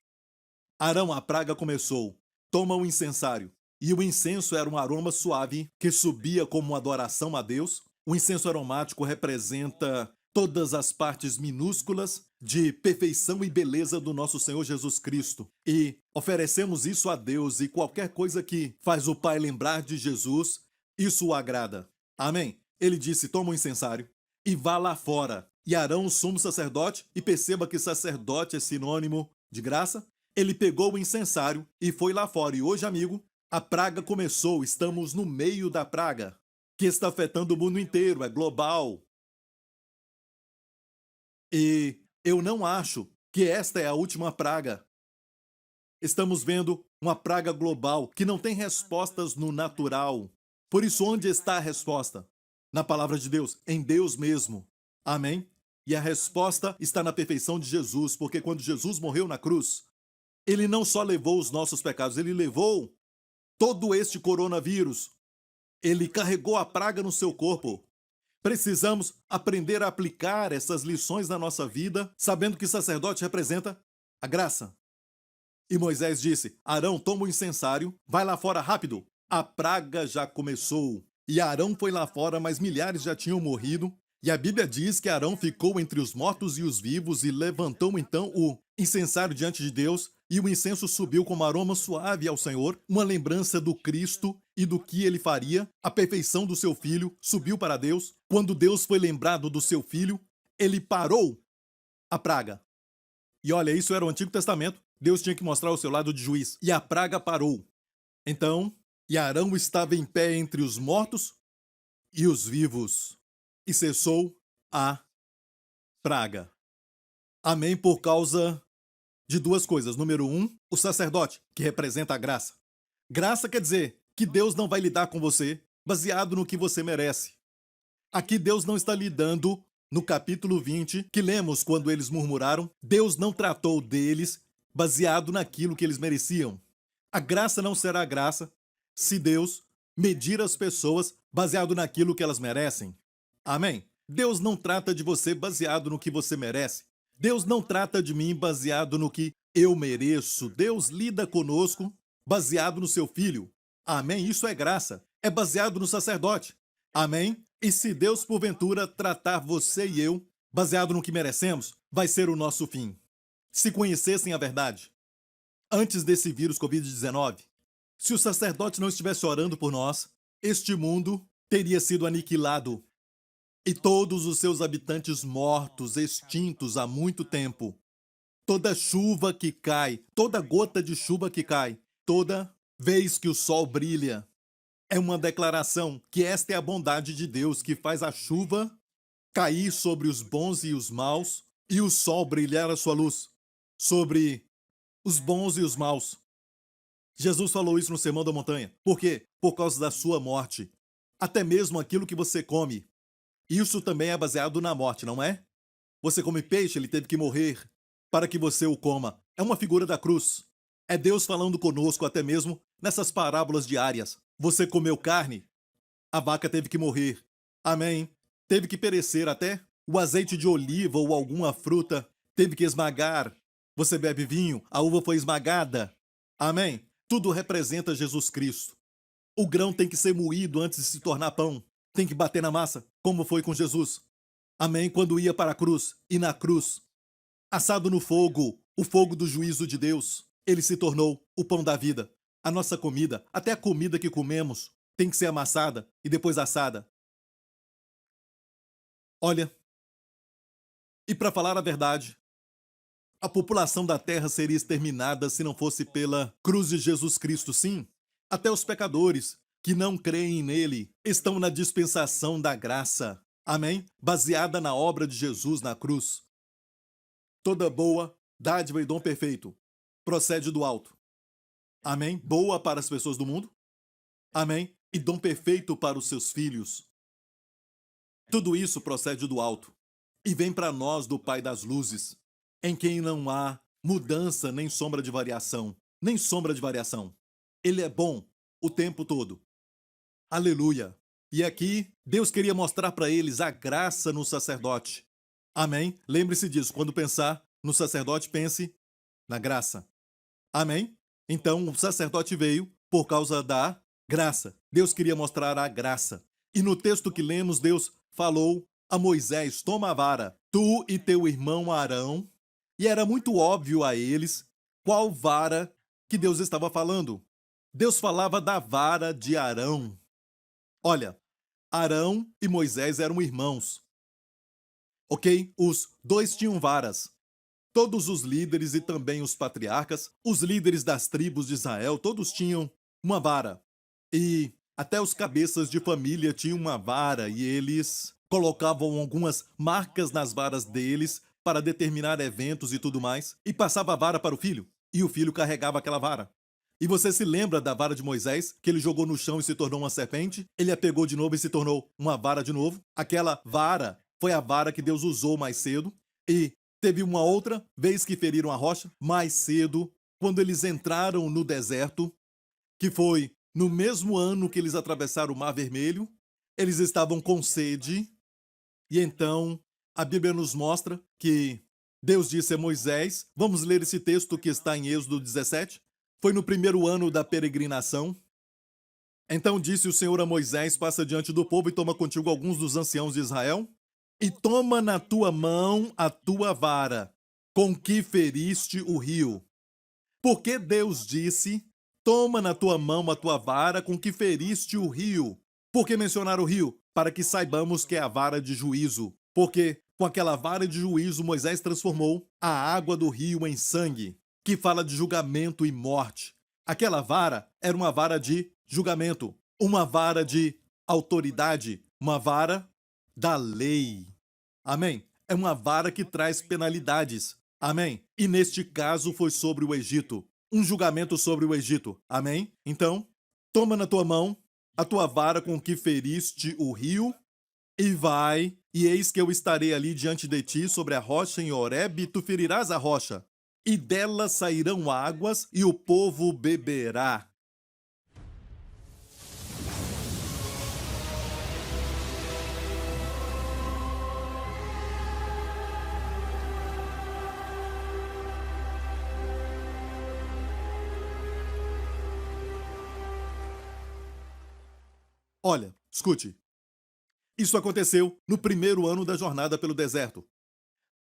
[SPEAKER 2] Arão, a praga começou, toma o incensário. E o incenso era um aroma suave que subia como uma adoração a Deus. O incenso aromático representa todas as partes minúsculas de perfeição e beleza do nosso Senhor Jesus Cristo. E oferecemos isso a Deus, e qualquer coisa que faz o Pai lembrar de Jesus, isso o agrada. Amém? Ele disse: toma o incensário e vá lá fora. E Arão, o sumo sacerdote, e perceba que sacerdote é sinônimo de graça, ele pegou o incensário e foi lá fora. E hoje, amigo, a praga começou, estamos no meio da praga, que está afetando o mundo inteiro, é global. E eu não acho que esta é a última praga. Estamos vendo uma praga global que não tem respostas no natural. Por isso, onde está a resposta? Na palavra de Deus, em Deus mesmo. Amém? E a resposta está na perfeição de Jesus, porque quando Jesus morreu na cruz, ele não só levou os nossos pecados, ele levou todo este coronavírus. Ele carregou a praga no seu corpo. Precisamos aprender a aplicar essas lições na nossa vida, sabendo que sacerdote representa a graça. E Moisés disse: Arão, toma o incensário, vai lá fora rápido. A praga já começou. E Arão foi lá fora, mas milhares já tinham morrido. E a Bíblia diz que Arão ficou entre os mortos e os vivos e levantou então o incensário diante de Deus, e o incenso subiu como aroma suave ao Senhor, uma lembrança do Cristo e do que ele faria. A perfeição do seu filho subiu para Deus. Quando Deus foi lembrado do seu filho, ele parou a praga. E olha, isso era o Antigo Testamento. Deus tinha que mostrar o seu lado de juiz. E a praga parou. Então, e Arão estava em pé entre os mortos e os vivos. E cessou a praga. Amém, por causa de duas coisas. Número 1, o sacerdote, que representa a graça. Graça quer dizer que Deus não vai lidar com você baseado no que você merece. Aqui Deus não está lidando no capítulo 20, que lemos quando eles murmuraram. Deus não tratou deles baseado naquilo que eles mereciam. A graça não será graça se Deus medir as pessoas baseado naquilo que elas merecem. Amém? Deus não trata de você baseado no que você merece. Deus não trata de mim baseado no que eu mereço. Deus lida conosco baseado no seu filho. Amém? Isso é graça. É baseado no sacerdote. Amém? E se Deus, porventura, tratar você e eu baseado no que merecemos, vai ser o nosso fim. Se conhecessem a verdade, antes desse vírus Covid-19, se o sacerdote não estivesse orando por nós, este mundo teria sido aniquilado e todos os seus habitantes mortos, extintos há muito tempo. Toda chuva que cai, toda gota de chuva que cai, toda vez que o sol brilha, é uma declaração que esta é a bondade de Deus, que faz a chuva cair sobre os bons e os maus e o sol brilhar a sua luz sobre os bons e os maus. Jesus falou isso no Sermão da Montanha. Por quê? Por causa da sua morte. Até mesmo aquilo que você come. Isso também é baseado na morte, não é? Você come peixe, ele teve que morrer para que você o coma. É uma figura da cruz. É Deus falando conosco até mesmo nessas parábolas diárias. Você comeu carne, a vaca teve que morrer. Amém? Teve que perecer até. O azeite de oliva ou alguma fruta teve que esmagar. Você bebe vinho, a uva foi esmagada. Amém? Tudo representa Jesus Cristo. O grão tem que ser moído antes de se tornar pão. tem que bater na massa, como foi com Jesus. Amém? Quando ia para a cruz, e na cruz, assado no fogo, o fogo do juízo de Deus, ele se tornou o pão da vida. A nossa comida, até a comida que comemos, tem que ser amassada e depois assada. Olha, e para falar a verdade, a população da terra seria exterminada se não fosse pela cruz de Jesus Cristo, sim. Até os pecadores que não creem nele estão na dispensação da graça. Amém? Baseada na obra de Jesus na cruz. Toda boa dádiva e dom perfeito procede do alto. Amém? Boa para as pessoas do mundo. Amém? E dom perfeito para os seus filhos. Tudo isso procede do alto e vem para nós do Pai das luzes, em quem não há mudança nem sombra de variação. Nem sombra de variação. Ele é bom o tempo todo. Aleluia. E aqui, Deus queria mostrar para eles a graça no sacerdote. Amém? Lembre-se disso. Quando pensar no sacerdote, pense na graça. Amém? Então, o sacerdote veio por causa da graça. Deus queria mostrar a graça. E no texto que lemos, Deus falou a Moisés: toma a vara, tu e teu irmão Arão. E era muito óbvio a eles qual vara que Deus estava falando. Deus falava da vara de Arão. Olha, Arão e Moisés eram irmãos. Ok? Os dois tinham varas. Todos os líderes e também os patriarcas, os líderes das tribos de Israel, todos tinham uma vara. E até os cabeças de família tinham uma vara e eles colocavam algumas marcas nas varas deles para determinar eventos e tudo mais, e passava a vara para o filho, e o filho carregava aquela vara. E você se lembra da vara de Moisés, que ele jogou no chão e se tornou uma serpente? Ele a pegou de novo e se tornou uma vara de novo. Aquela vara foi a vara que Deus usou mais cedo. E teve uma outra vez que feriram a rocha, mais cedo, quando eles entraram no deserto, que foi no mesmo ano que eles atravessaram o Mar Vermelho. Eles estavam com sede, e então a Bíblia nos mostra que Deus disse a Moisés, vamos ler esse texto que está em Êxodo 17, foi no primeiro ano da peregrinação. Então disse o Senhor a Moisés, passa diante do povo e toma contigo alguns dos anciãos de Israel, e toma na tua mão a tua vara, com que feriste o rio. Porque Deus disse, toma na tua mão a tua vara, com que feriste o rio. Por que mencionar o rio? Para que saibamos que é a vara de juízo. Porque com aquela vara de juízo, Moisés transformou a água do rio em sangue, que fala de julgamento e morte. Aquela vara era uma vara de julgamento, uma vara de autoridade, uma vara da lei. Amém? É uma vara que traz penalidades. Amém? E neste caso foi sobre o Egito. Um julgamento sobre o Egito. Amém? Então, toma na tua mão a tua vara com que feriste o rio, e vai, e eis que eu estarei ali diante de ti sobre a rocha em Horebe, e tu ferirás a rocha, e dela sairão águas, e o povo beberá. Olha, escute. Isso aconteceu no primeiro ano da jornada pelo deserto.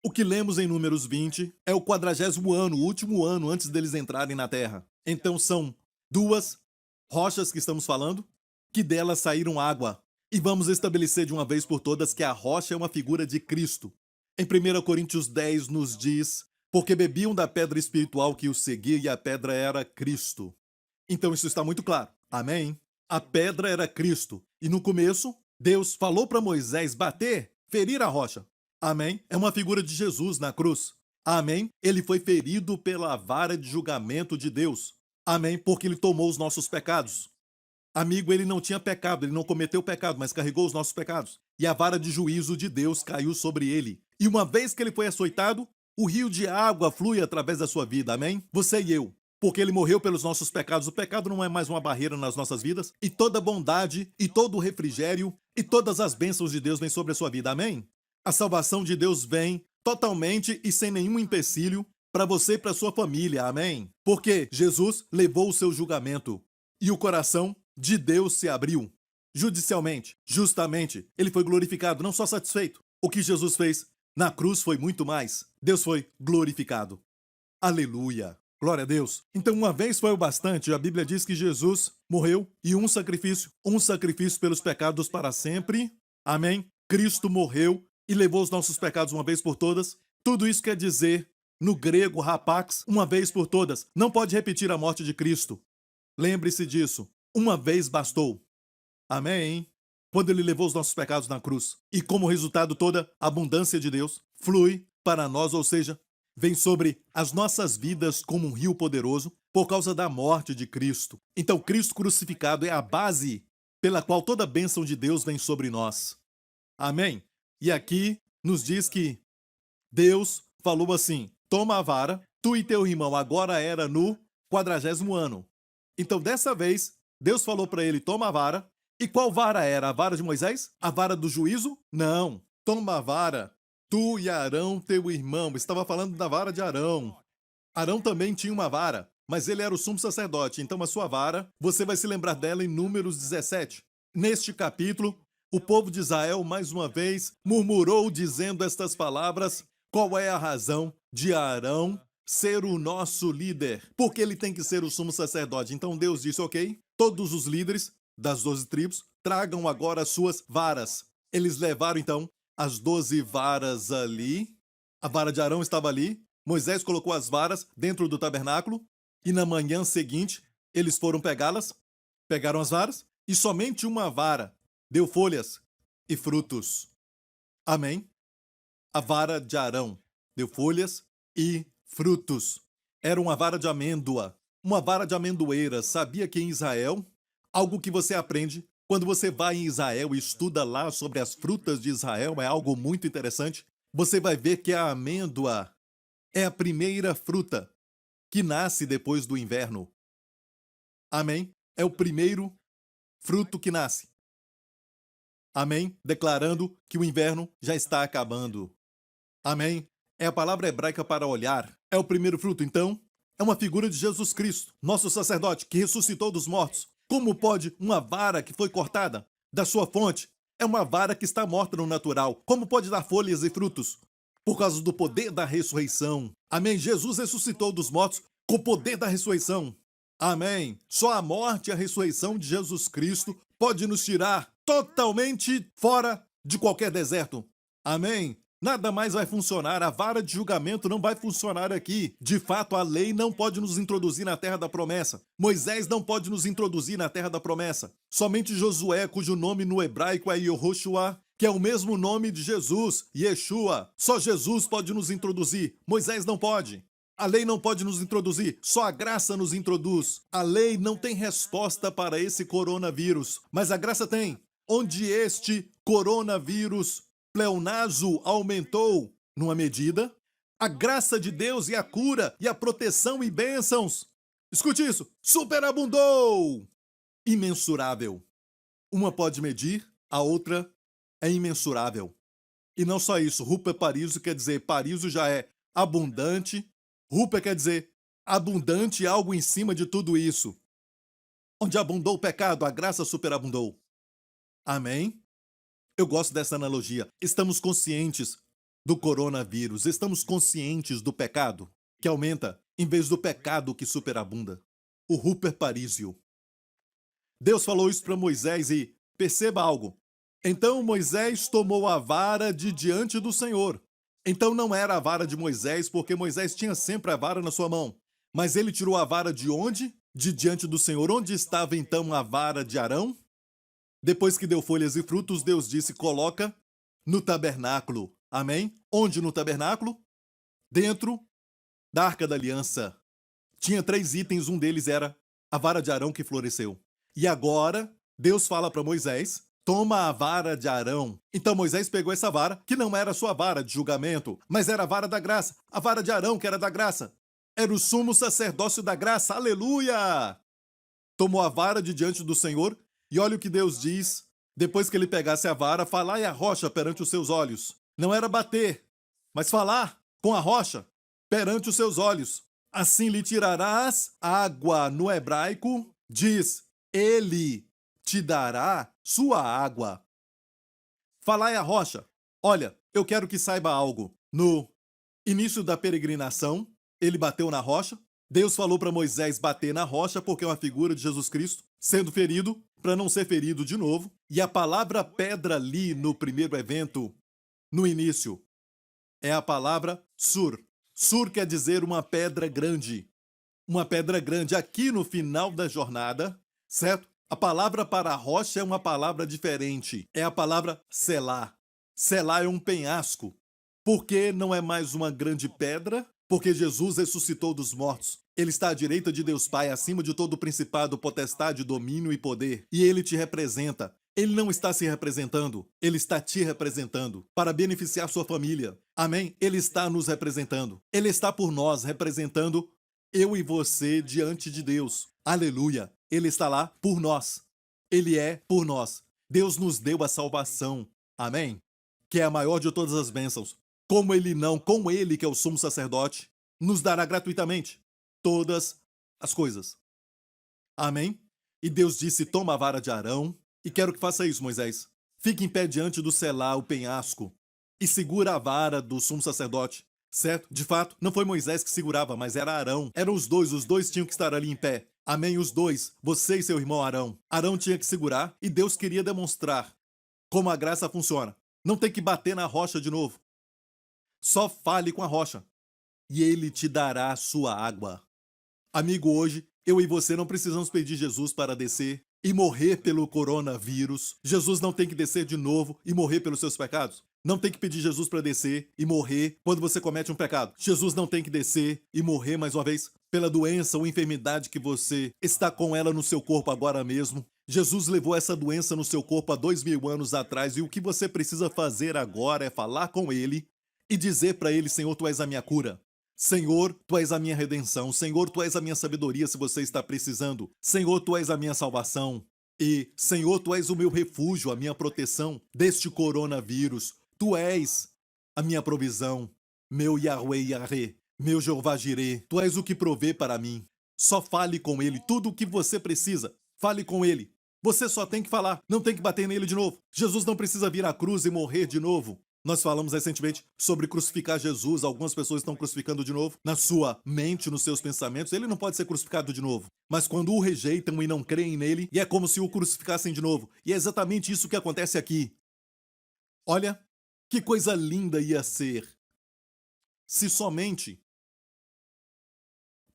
[SPEAKER 2] O que lemos em Números 20 é o 40º ano, o último ano antes deles entrarem na terra. Então são duas rochas que estamos falando, que delas saíram água. E vamos estabelecer de uma vez por todas que a rocha é uma figura de Cristo. Em 1 Coríntios 10 nos diz, porque bebiam da pedra espiritual que os seguia e a pedra era Cristo. Então isso está muito claro. Amém? A pedra era Cristo. E no começo, Deus falou para Moisés bater, ferir a rocha. Amém? É uma figura de Jesus na cruz. Amém? Ele foi ferido pela vara de julgamento de Deus. Amém? Porque ele tomou os nossos pecados. Amigo, ele não tinha pecado, ele não cometeu pecado, mas carregou os nossos pecados. E a vara de juízo de Deus caiu sobre ele. E uma vez que ele foi açoitado, o rio de água flui através da sua vida. Amém? Você e eu. Porque ele morreu pelos nossos pecados. O pecado não é mais uma barreira nas nossas vidas. E toda bondade, e todo o refrigério, e todas as bênçãos de Deus vêm sobre a sua vida. Amém? A salvação de Deus vem totalmente e sem nenhum empecilho para você e para sua família. Amém? Porque Jesus levou o seu julgamento. E o coração de Deus se abriu. judicialmente, justamente. Ele foi glorificado, não só satisfeito. O que Jesus fez na cruz foi muito mais. Deus foi glorificado. Aleluia. Glória a Deus. Então, uma vez foi o bastante. A Bíblia diz que Jesus morreu e um sacrifício pelos pecados para sempre. Amém? Cristo morreu e levou os nossos pecados uma vez por todas. Tudo isso quer dizer, no grego, rapax, uma vez por todas. Não pode repetir a morte de Cristo. Lembre-se disso. Uma vez bastou. Amém? Quando ele levou os nossos pecados na cruz. E como resultado, toda a abundância de Deus flui para nós, ou seja, vem sobre as nossas vidas como um rio poderoso por causa da morte de Cristo. Então, Cristo crucificado é a base pela qual toda a bênção de Deus vem sobre nós. Amém? E aqui nos diz que Deus falou assim: toma a vara, tu e teu irmão, agora era no 40º ano. Então, dessa vez, Deus falou para ele: toma a vara. E qual vara era? A vara de Moisés? A vara do juízo? Não. Toma a vara, tu e Arão, teu irmão. Estava falando da vara de Arão. Arão também tinha uma vara, mas ele era o sumo sacerdote. Então, a sua vara, você vai se lembrar dela em Números 17. Neste capítulo, o povo de Israel, mais uma vez, murmurou dizendo estas palavras: qual é a razão de Arão ser o nosso líder? Porque ele tem que ser o sumo sacerdote. Então Deus disse: ok, todos os líderes das 12 tribos, tragam agora as suas varas. Eles levaram, então, as 12 varas ali. A vara de Arão estava ali. Moisés colocou as varas dentro do tabernáculo. E na manhã seguinte, eles foram pegá-las. Pegaram as varas. E somente uma vara deu folhas e frutos. Amém? A vara de Arão deu folhas e frutos. Era uma vara de amêndoa. Uma vara de amendoeira. Sabia que em Israel, algo que você aprende quando você vai em Israel e estuda lá sobre as frutas de Israel é algo muito interessante. Você vai ver que a amêndoa é a primeira fruta que nasce depois do inverno. Amém? É o primeiro fruto que nasce. Amém? Declarando que o inverno já está acabando. Amém? É a palavra hebraica para olhar. É o primeiro fruto, então, é uma figura de Jesus Cristo, nosso sacerdote, que ressuscitou dos mortos. Como pode uma vara que foi cortada da sua fonte, é uma vara que está morta no natural, como pode dar folhas e frutos? Por causa do poder da ressurreição. Amém? Jesus ressuscitou dos mortos com o poder da ressurreição. Amém? Só a morte e a ressurreição de Jesus Cristo pode nos tirar totalmente fora de qualquer deserto. Amém? Nada mais vai funcionar, a vara de julgamento não vai funcionar aqui. De fato, a lei não pode nos introduzir na terra da promessa. Moisés não pode nos introduzir na terra da promessa. Somente Josué, cujo nome no hebraico é Yehoshua, que é o mesmo nome de Jesus, Yeshua. Só Jesus pode nos introduzir, Moisés não pode. A lei não pode nos introduzir, só a graça nos introduz. A lei não tem resposta para esse coronavírus, mas a graça tem. Onde este coronavírus pleonazo aumentou numa medida, a graça de Deus e a cura e a proteção e bênçãos, escute isso, superabundou, imensurável. Uma pode medir, a outra é imensurável. E não só isso, rupa parísio quer dizer, parísio já é abundante, rupa quer dizer abundante, algo em cima de tudo isso. Onde abundou o pecado, a graça superabundou. Amém? Eu gosto dessa analogia. Estamos conscientes do coronavírus, estamos conscientes do pecado que aumenta em vez do pecado que superabunda. O ruper parísio. Deus falou isso para Moisés e perceba algo. Então Moisés tomou a vara de diante do Senhor. Então não era a vara de Moisés, porque Moisés tinha sempre a vara na sua mão. Mas ele tirou a vara de onde? De diante do Senhor. Onde estava então a vara de Arão? Depois que deu folhas e frutos, Deus disse: coloca no tabernáculo. Amém? Onde no tabernáculo? Dentro da Arca da Aliança. Tinha 3 itens, um deles era a vara de Arão que floresceu. E agora, Deus fala para Moisés: toma a vara de Arão. Então Moisés pegou essa vara, que não era sua vara de julgamento, mas era a vara da graça. A vara de Arão, que era da graça. Era o sumo sacerdócio da graça. Aleluia! Tomou a vara de diante do Senhor. E olha o que Deus diz, depois que ele pegasse a vara, falai a rocha perante os seus olhos. Não era bater, mas falar com a rocha perante os seus olhos. Assim lhe tirarás água. No hebraico, diz, ele te dará sua água. Falai à rocha. Olha, eu quero que saiba algo. No início da peregrinação, ele bateu na rocha. Deus falou para Moisés bater na rocha porque é uma figura de Jesus Cristo, sendo ferido para não ser ferido de novo. E a palavra pedra ali no primeiro evento, no início, é a palavra sur. Sur quer dizer uma pedra grande. Uma pedra grande aqui no final da jornada, certo? A palavra para a rocha é uma palavra diferente. É a palavra selá. Selá é um penhasco. Por que não é mais uma grande pedra? Porque Jesus ressuscitou dos mortos. Ele está à direita de Deus Pai, acima de todo principado, potestade, domínio e poder. E ele te representa. Ele não está se representando, ele está te representando para beneficiar sua família. Amém? Ele está nos representando. Ele está por nós, representando eu e você diante de Deus. Aleluia! Ele está lá por nós. Ele é por nós. Deus nos deu a salvação. Amém? Que é a maior de todas as bênçãos. Como ele não, com ele que é o sumo sacerdote, nos dará gratuitamente todas as coisas. Amém? E Deus disse, toma a vara de Arão, e quero que faça isso, Moisés. Fique em pé diante do selá, o penhasco, e segura a vara do sumo sacerdote. Certo? De fato, não foi Moisés que segurava, mas era Arão. Eram os dois tinham que estar ali em pé. Amém? Os dois, você e seu irmão Arão. Arão tinha que segurar, e Deus queria demonstrar como a graça funciona. Não tem que bater na rocha de novo. Só fale com a rocha, e ele te dará a sua água. Amigo, hoje, eu e você não precisamos pedir Jesus para descer e morrer pelo coronavírus. Jesus não tem que descer de novo e morrer pelos seus pecados. Não tem que pedir Jesus para descer e morrer quando você comete um pecado. Jesus não tem que descer e morrer mais uma vez pela doença ou enfermidade que você está com ela no seu corpo agora mesmo. Jesus levou essa doença no seu corpo há 2000 anos atrás e o que você precisa fazer agora é falar com ele e dizer para ele, Senhor, tu és a minha cura. Senhor, tu és a minha redenção. Senhor, tu és a minha sabedoria se você está precisando. Senhor, tu és a minha salvação. E, Senhor, tu és o meu refúgio, a minha proteção deste coronavírus. Tu és a minha provisão, meu Yahweh Yahweh, meu Jeová Jireh. Tu és o que provê para mim. Só fale com ele tudo o que você precisa. Fale com ele. Você só tem que falar, não tem que bater nele de novo. Jesus não precisa vir à cruz e morrer de novo. Nós falamos recentemente sobre crucificar Jesus. Algumas pessoas estão crucificando de novo. Na sua mente, nos seus pensamentos, ele não pode ser crucificado de novo. Mas quando o rejeitam e não creem nele, e é como se o crucificassem de novo. E é exatamente isso que acontece aqui. Olha, que coisa linda ia ser se somente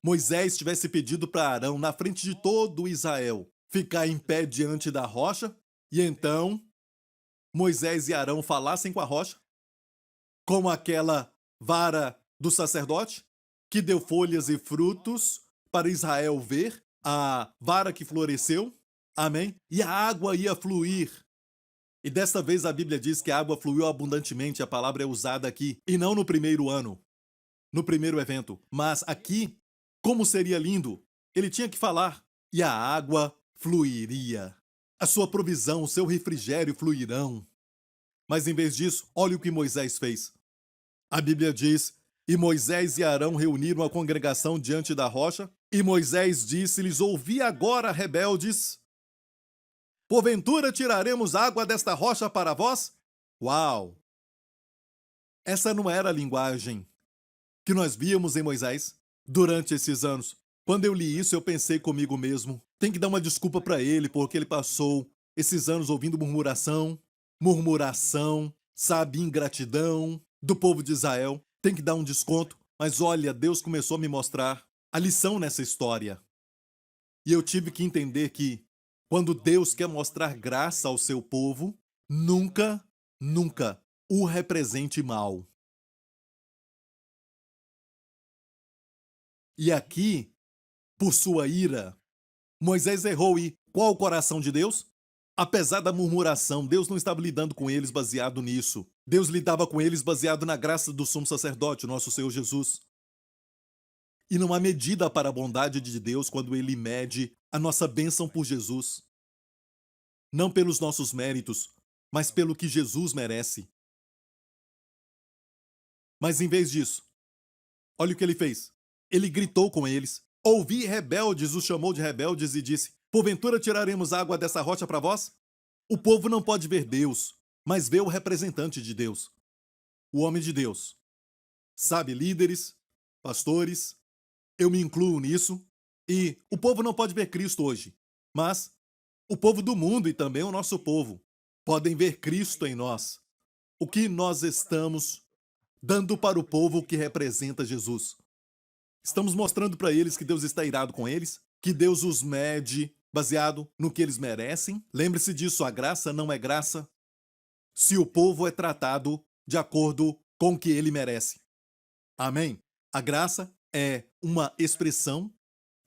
[SPEAKER 2] Moisés tivesse pedido para Arão, na frente de todo Israel, ficar em pé diante da rocha, e então Moisés e Arão falassem com a rocha, como aquela vara do sacerdote, que deu folhas e frutos para Israel ver, a vara que floresceu, amém? E a água ia fluir. E desta vez a Bíblia diz que a água fluiu abundantemente, a palavra é usada aqui, e não no primeiro ano, no primeiro evento, mas aqui, como seria lindo, ele tinha que falar, e a água fluiria. A sua provisão, o seu refrigério fluirão. Mas em vez disso, olha o que Moisés fez. A Bíblia diz, e Moisés e Arão reuniram a congregação diante da rocha, e Moisés disse-lhes, ouvi agora, rebeldes, porventura tiraremos água desta rocha para vós? Uau! Essa não era a linguagem que nós víamos em Moisés durante esses anos. Quando eu li isso, eu pensei comigo mesmo, tem que dar uma desculpa para ele, porque ele passou esses anos ouvindo murmuração, sabe, ingratidão do povo de Israel. Tem que dar um desconto, mas olha, Deus começou a me mostrar a lição nessa história. E eu tive que entender que quando Deus quer mostrar graça ao seu povo, nunca o represente mal. E aqui, por sua ira, Moisés errou e qual o coração de Deus? Apesar da murmuração, Deus não estava lidando com eles baseado nisso. Deus lidava com eles baseado na graça do sumo sacerdote, nosso Senhor Jesus. E não há medida para a bondade de Deus quando ele mede a nossa bênção por Jesus. Não pelos nossos méritos, mas pelo que Jesus merece. Mas em vez disso, olha o que ele fez. Ele gritou com eles. Ouvi rebeldes, os chamou de rebeldes e disse, Porventura tiraremos água dessa rocha para vós? O povo não pode ver Deus, mas vê o representante de Deus, o homem de Deus. Sabe, líderes, pastores, eu me incluo nisso, e o povo não pode ver Cristo hoje, mas o povo do mundo e também o nosso povo podem ver Cristo em nós. O que nós estamos dando para o povo que representa Jesus? Estamos mostrando para eles que Deus está irado com eles, que Deus os mede baseado no que eles merecem. Lembre-se disso, a graça não é graça se o povo é tratado de acordo com o que ele merece. Amém? A graça é uma expressão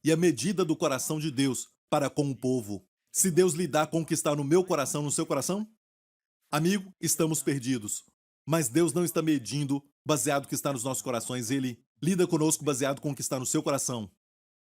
[SPEAKER 2] e a medida do coração de Deus para com o povo. Se Deus lidar com o que está no meu coração, no seu coração, amigo, estamos perdidos. Mas Deus não está medindo baseado no que está nos nossos corações. Ele lida conosco baseado com o que está no seu coração.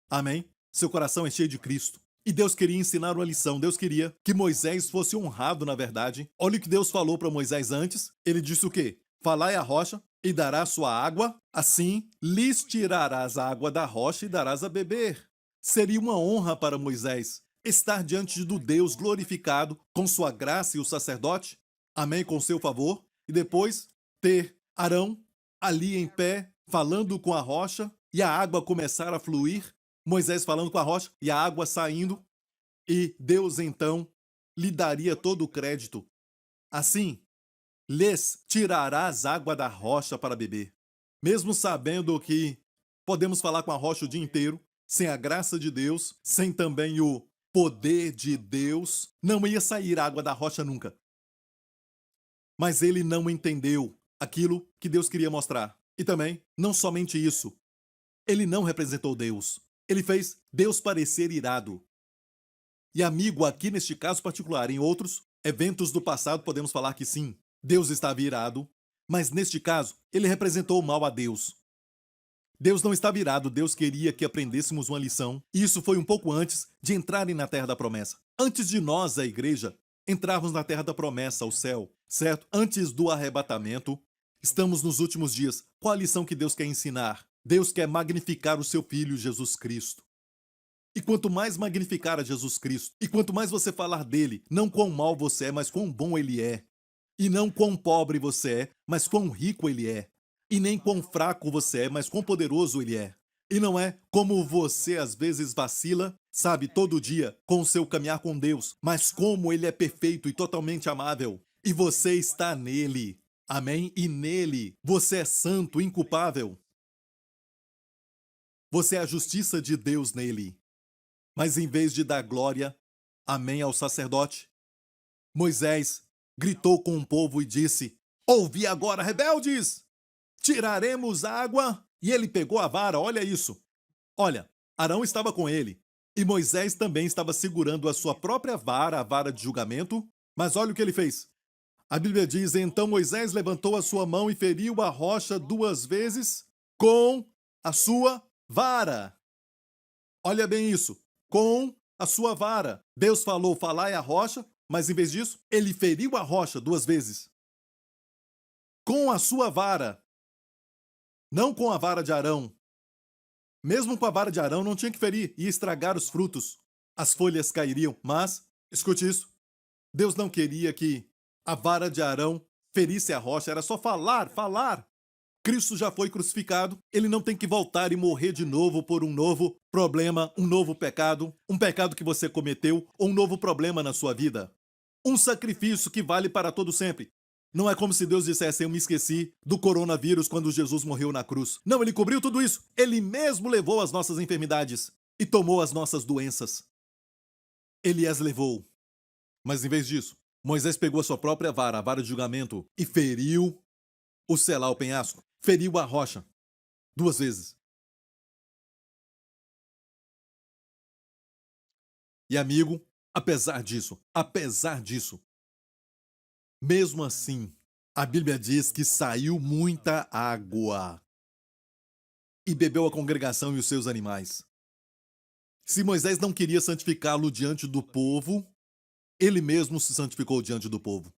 [SPEAKER 2] Amém? Seu coração é cheio de Cristo. E Deus queria ensinar uma lição. Deus queria que Moisés fosse honrado, na verdade. Olha o que Deus falou para Moisés antes. Ele disse o quê? Falai à rocha e dará sua água. Assim, lhes tirarás a água da rocha e darás a beber. Seria uma honra para Moisés estar diante do Deus glorificado com sua graça e o sacerdote. Amém? Com seu favor. E depois ter Arão ali em pé, falando com a rocha, e a água começar a fluir. Moisés falando com a rocha e a água saindo, e Deus então lhe daria todo o crédito. Assim, lhes tirarás água da rocha para beber. Mesmo sabendo que podemos falar com a rocha o dia inteiro, sem a graça de Deus, sem também o poder de Deus, não ia sair água da rocha nunca. Mas ele não entendeu aquilo que Deus queria mostrar. E também, não somente isso, ele não representou Deus. Ele fez Deus parecer irado. E amigo, aqui neste caso particular, em outros eventos do passado podemos falar que sim, Deus estava irado, mas neste caso, ele representou o mal a Deus. Deus não estava irado, Deus queria que aprendêssemos uma lição. E isso foi um pouco antes de entrarem na terra da promessa. Antes de nós, a igreja, entrarmos na terra da promessa, o céu, certo? Antes do arrebatamento, estamos nos últimos dias. Qual a lição que Deus quer ensinar? Deus quer magnificar o seu Filho, Jesus Cristo. E quanto mais magnificar a Jesus Cristo, e quanto mais você falar dele, não quão mal você é, mas quão bom ele é. E não quão pobre você é, mas quão rico ele é. E nem quão fraco você é, mas quão poderoso ele é. E não é como você às vezes vacila, sabe, todo dia, com o seu caminhar com Deus, mas como ele é perfeito e totalmente amável. E você está nele. Amém? E nele você é santo, inculpável. Você é a justiça de Deus nele. Mas em vez de dar glória, amém, ao sacerdote, Moisés gritou com o povo e disse: ouvi agora, rebeldes! Tiraremos água. E ele pegou a vara, olha isso. Olha, Arão estava com ele. E Moisés também estava segurando a sua própria vara, a vara de julgamento. Mas olha o que ele fez. A Bíblia diz: então Moisés levantou a sua mão e feriu a rocha 2 vezes com a sua vara. Olha bem isso. Com a sua vara. Deus falou, falai a rocha, mas em vez disso, ele feriu a rocha 2 vezes. Com a sua vara. Não com a vara de Arão. Mesmo com a vara de Arão, não tinha que ferir e estragar os frutos. As folhas cairiam, mas, escute isso, Deus não queria que a vara de Arão ferisse a rocha, era só falar, falar. Cristo já foi crucificado, ele não tem que voltar e morrer de novo por um novo problema, um novo pecado, um pecado que você cometeu ou um novo problema na sua vida. Um sacrifício que vale para todo sempre. Não é como se Deus dissesse: eu me esqueci do coronavírus quando Jesus morreu na cruz. Não, ele cobriu tudo isso. Ele mesmo levou as nossas enfermidades e tomou as nossas doenças. Ele as levou. Mas em vez disso, Moisés pegou a sua própria vara, a vara de julgamento, e feriu o selar, o penhasco. Feriu a rocha 2 vezes. E amigo, apesar disso, mesmo assim, a Bíblia diz que saiu muita água e bebeu a congregação e os seus animais. Se Moisés não queria santificá-lo diante do povo, ele mesmo se santificou diante do povo.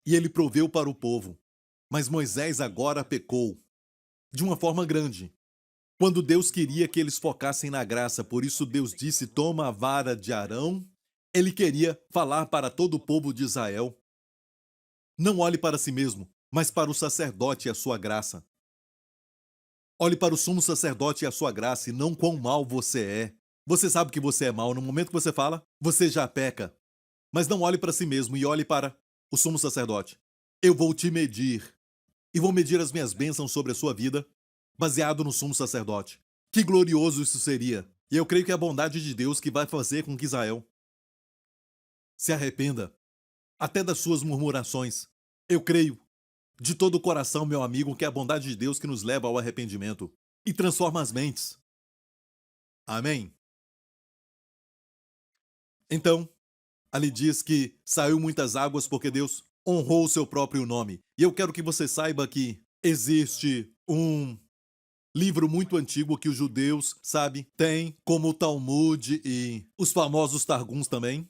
[SPEAKER 2] E ele proveu para o povo. Mas Moisés agora pecou de uma forma grande. Quando Deus queria que eles focassem na graça, por isso Deus disse: toma a vara de Arão. Ele queria falar para todo o povo de Israel: não olhe para si mesmo, mas para o sacerdote e a sua graça. Olhe para o sumo sacerdote e a sua graça, e não quão mal você é. Você sabe que você é mal. No momento que você fala, você já peca. Mas não olhe para si mesmo e olhe para o sumo sacerdote. Eu vou te medir, e vou medir as minhas bênçãos sobre a sua vida, baseado no sumo sacerdote. Que glorioso isso seria! E eu creio que é a bondade de Deus que vai fazer com que Israel se arrependa, até das suas murmurações. Eu creio de todo o coração, meu amigo, que é a bondade de Deus que nos leva ao arrependimento e transforma as mentes. Amém? Então, ali diz que saiu muitas águas porque Deus honrou o seu próprio nome. E eu quero que você saiba que existe um livro muito antigo que os judeus, sabe, têm, como o Talmud e os famosos Targums também.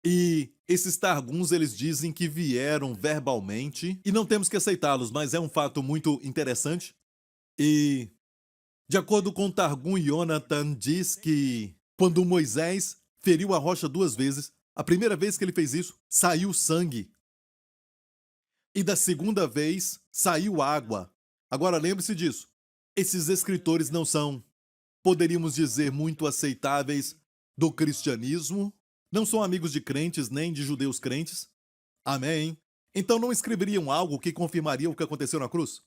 [SPEAKER 2] E esses Targums, eles dizem que vieram verbalmente, e não temos que aceitá-los, mas é um fato muito interessante. E, de acordo com o Targum, Jonathan diz que quando Moisés feriu a rocha 2 vezes, a primeira vez que ele fez isso, saiu sangue. E da segunda vez, saiu água. Agora lembre-se disso. Esses escritores não são, poderíamos dizer, muito aceitáveis do cristianismo, não são amigos de crentes nem de judeus crentes. Amém? Então não escreveriam algo que confirmaria o que aconteceu na cruz?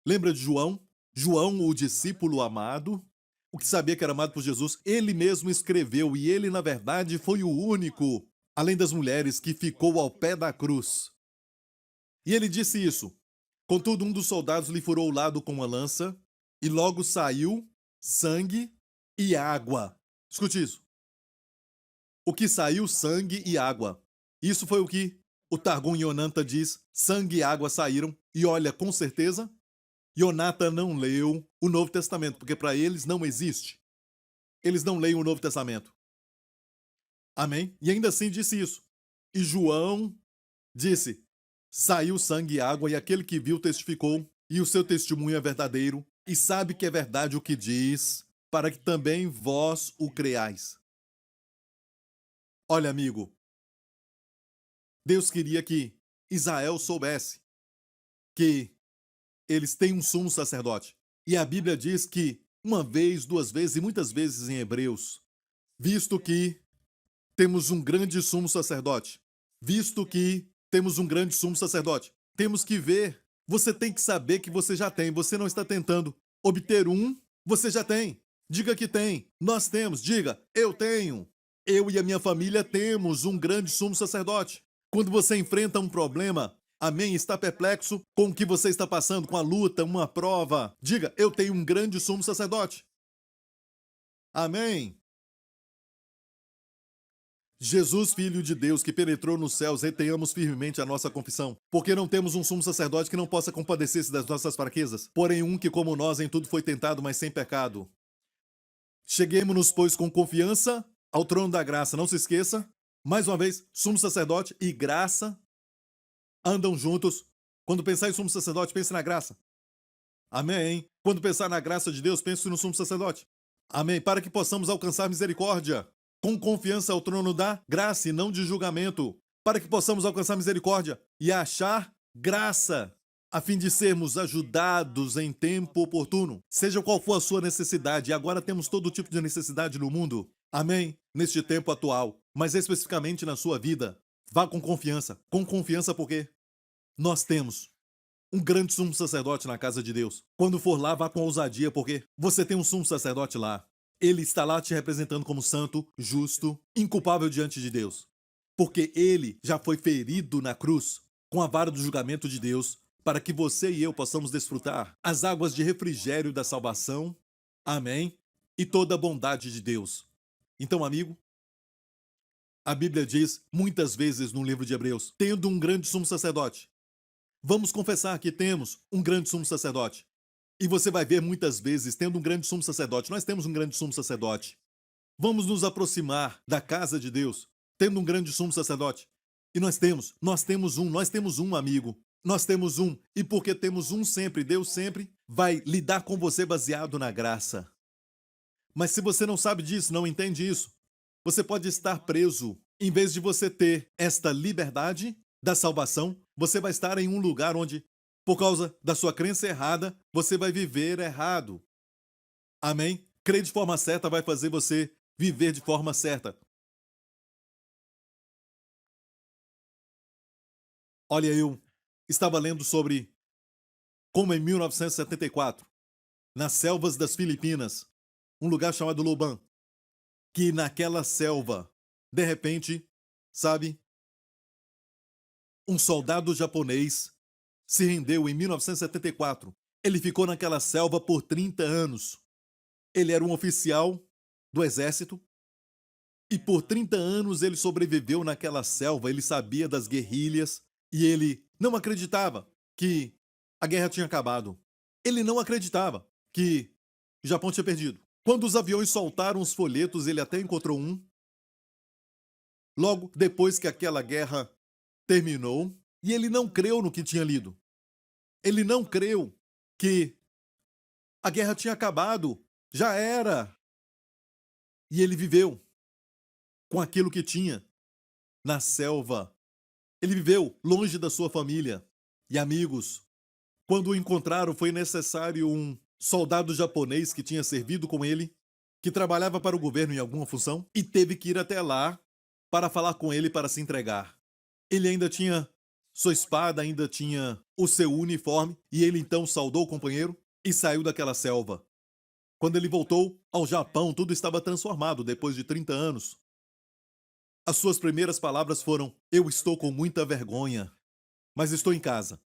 [SPEAKER 2] Lembra de João? João, o discípulo amado, o que sabia que era amado por Jesus, ele mesmo escreveu, e ele, na verdade, foi o único, além das mulheres, que ficou ao pé da cruz. E ele disse isso: contudo, um dos soldados lhe furou o lado com uma lança, e logo saiu sangue e água. Escute isso. O que saiu, sangue e água. Isso foi o que o Targum Yonatan diz: sangue e água saíram. E olha, com certeza, Yonatan não leu o Novo Testamento, porque para eles não existe. Eles não leem o Novo Testamento. Amém? E ainda assim disse isso. E João disse: saiu sangue e água, e aquele que viu testificou, e o seu testemunho é verdadeiro, e sabe que é verdade o que diz, para que também vós o creais. Olha, amigo, Deus queria que Israel soubesse que eles têm um sumo sacerdote. E a Bíblia diz que uma vez, 2 vezes e muitas vezes em Hebreus, visto que temos um grande sumo sacerdote, visto que temos um grande sumo sacerdote, temos que ver. Você tem que saber que você já tem. Você não está tentando obter um, você já tem. Diga que tem. Nós temos. Diga, eu tenho. Eu e a minha família temos um grande sumo sacerdote. Quando você enfrenta um problema, amém, está perplexo com o que você está passando, com a luta, uma prova, diga, eu tenho um grande sumo sacerdote. Amém. Jesus, Filho de Deus, que penetrou nos céus, retenhamos firmemente a nossa confissão, porque não temos um sumo sacerdote que não possa compadecer-se das nossas fraquezas, porém um que, como nós, em tudo foi tentado, mas sem pecado. Cheguemos-nos, pois, com confiança ao trono da graça. Não se esqueça, mais uma vez, sumo sacerdote e graça andam juntos. Quando pensar em sumo sacerdote, pense na graça. Amém. Quando pensar na graça de Deus, pense no sumo sacerdote. Amém. Para que possamos alcançar misericórdia com confiança ao trono da graça e não de julgamento, para que possamos alcançar misericórdia e achar graça, a fim de sermos ajudados em tempo oportuno, seja qual for a sua necessidade. E agora temos todo tipo de necessidade no mundo, amém, neste tempo atual, mas especificamente na sua vida. Vá com confiança porque nós temos um grande sumo sacerdote na casa de Deus. Quando for lá, vá com ousadia, porque você tem um sumo sacerdote lá. Ele está lá te representando como santo, justo, inculpável diante de Deus. Porque ele já foi ferido na cruz com a vara do julgamento de Deus, para que você e eu possamos desfrutar as águas de refrigério da salvação. Amém? E toda a bondade de Deus. Então, amigo, a Bíblia diz muitas vezes no livro de Hebreus, tendo um grande sumo sacerdote. Vamos confessar que temos um grande sumo sacerdote. E você vai ver muitas vezes, tendo um grande sumo sacerdote, nós temos um grande sumo sacerdote. Vamos nos aproximar da casa de Deus, tendo um grande sumo sacerdote. E nós temos um amigo. Nós temos um. E porque temos um sempre, Deus sempre vai lidar com você baseado na graça. Mas se você não sabe disso, não entende isso, você pode estar preso. Em vez de você ter esta liberdade da salvação, você vai estar em um lugar onde, por causa da sua crença errada, você vai viver errado. Amém? Crer de forma certa vai fazer você viver de forma certa. Olha, eu estava lendo sobre como em 1974, nas selvas das Filipinas, um lugar chamado Luban, que naquela selva, de repente, sabe, um soldado japonês se rendeu em 1974. Ele ficou naquela selva por 30 anos. Ele era um oficial do exército e por 30 anos ele sobreviveu naquela selva. Ele sabia das guerrilhas e ele não acreditava que a guerra tinha acabado. Ele não acreditava que o Japão tinha perdido. Quando os aviões soltaram os folhetos, ele até encontrou um. Logo depois que aquela guerra terminou, e ele não creu no que tinha lido. Ele não creu que a guerra tinha acabado. Já era. E ele viveu com aquilo que tinha na selva. Ele viveu longe da sua família e amigos. Quando o encontraram, foi necessário um soldado japonês que tinha servido com ele, que trabalhava para o governo em alguma função, e teve que ir até lá para falar com ele para se entregar. Ele ainda tinha sua espada, ainda tinha o seu uniforme, e ele então saudou o companheiro e saiu daquela selva. Quando ele voltou ao Japão, tudo estava transformado depois de 30 anos. As suas primeiras palavras foram: "Eu estou com muita vergonha, mas estou em casa."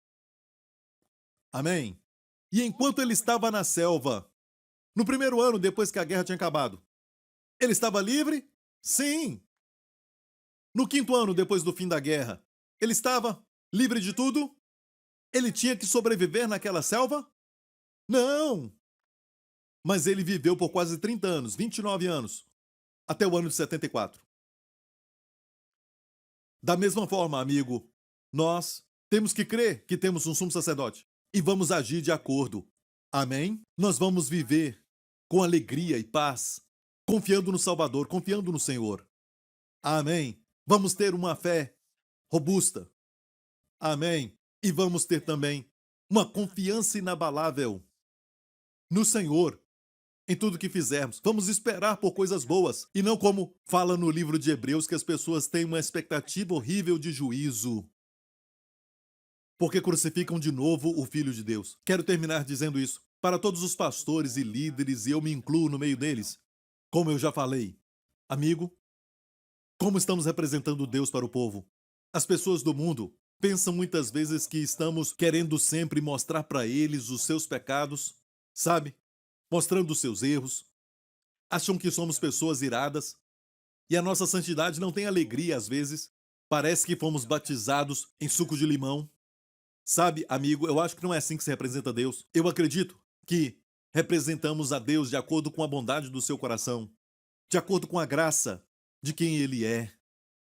[SPEAKER 2] Amém? E enquanto ele estava na selva, no primeiro ano depois que a guerra tinha acabado, ele estava livre? Sim. No quinto ano depois do fim da guerra, ele estava livre de tudo? Ele tinha que sobreviver naquela selva? Não! Mas ele viveu por quase 30 anos, 29 anos, até o ano de 74. Da mesma forma, amigo, nós temos que crer que temos um sumo sacerdote e vamos agir de acordo. Amém? Nós vamos viver com alegria e paz, confiando no Salvador, confiando no Senhor. Amém? Vamos ter uma fé robusta. Amém? E vamos ter também uma confiança inabalável no Senhor em tudo que fizermos. Vamos esperar por coisas boas e não como fala no livro de Hebreus que as pessoas têm uma expectativa horrível de juízo, porque crucificam de novo o Filho de Deus. Quero terminar dizendo isso para todos os pastores e líderes, e eu me incluo no meio deles. Como eu já falei, amigo, como estamos representando Deus para o povo? As pessoas do mundo pensam muitas vezes que estamos querendo sempre mostrar para eles os seus pecados, sabe? Mostrando os seus erros. Acham que somos pessoas iradas. E a nossa santidade não tem alegria às vezes. Parece que fomos batizados em suco de limão. Sabe, amigo, eu acho que não é assim que se representa Deus. Eu acredito que representamos a Deus de acordo com a bondade do seu coração, de acordo com a graça de quem Ele é.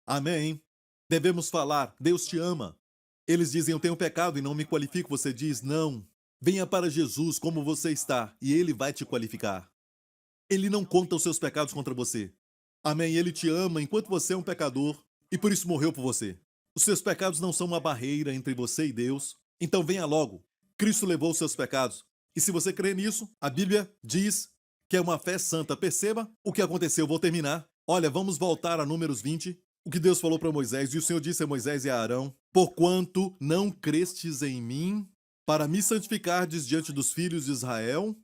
[SPEAKER 2] Amém? Devemos falar: Deus te ama. Eles dizem: eu tenho pecado e não me qualifico. Você diz: não. Venha para Jesus como você está e Ele vai te qualificar. Ele não conta os seus pecados contra você. Amém? Ele te ama enquanto você é um pecador e por isso morreu por você. Os seus pecados não são uma barreira entre você e Deus. Então venha logo. Cristo levou os seus pecados. E se você crê nisso, a Bíblia diz que é uma fé santa. Perceba o que aconteceu. Vou terminar. Olha, vamos voltar a Números 20. O que Deus falou para Moisés. E o Senhor disse a Moisés e a Arão: porquanto não crestes em mim, para me santificardes diante dos filhos de Israel,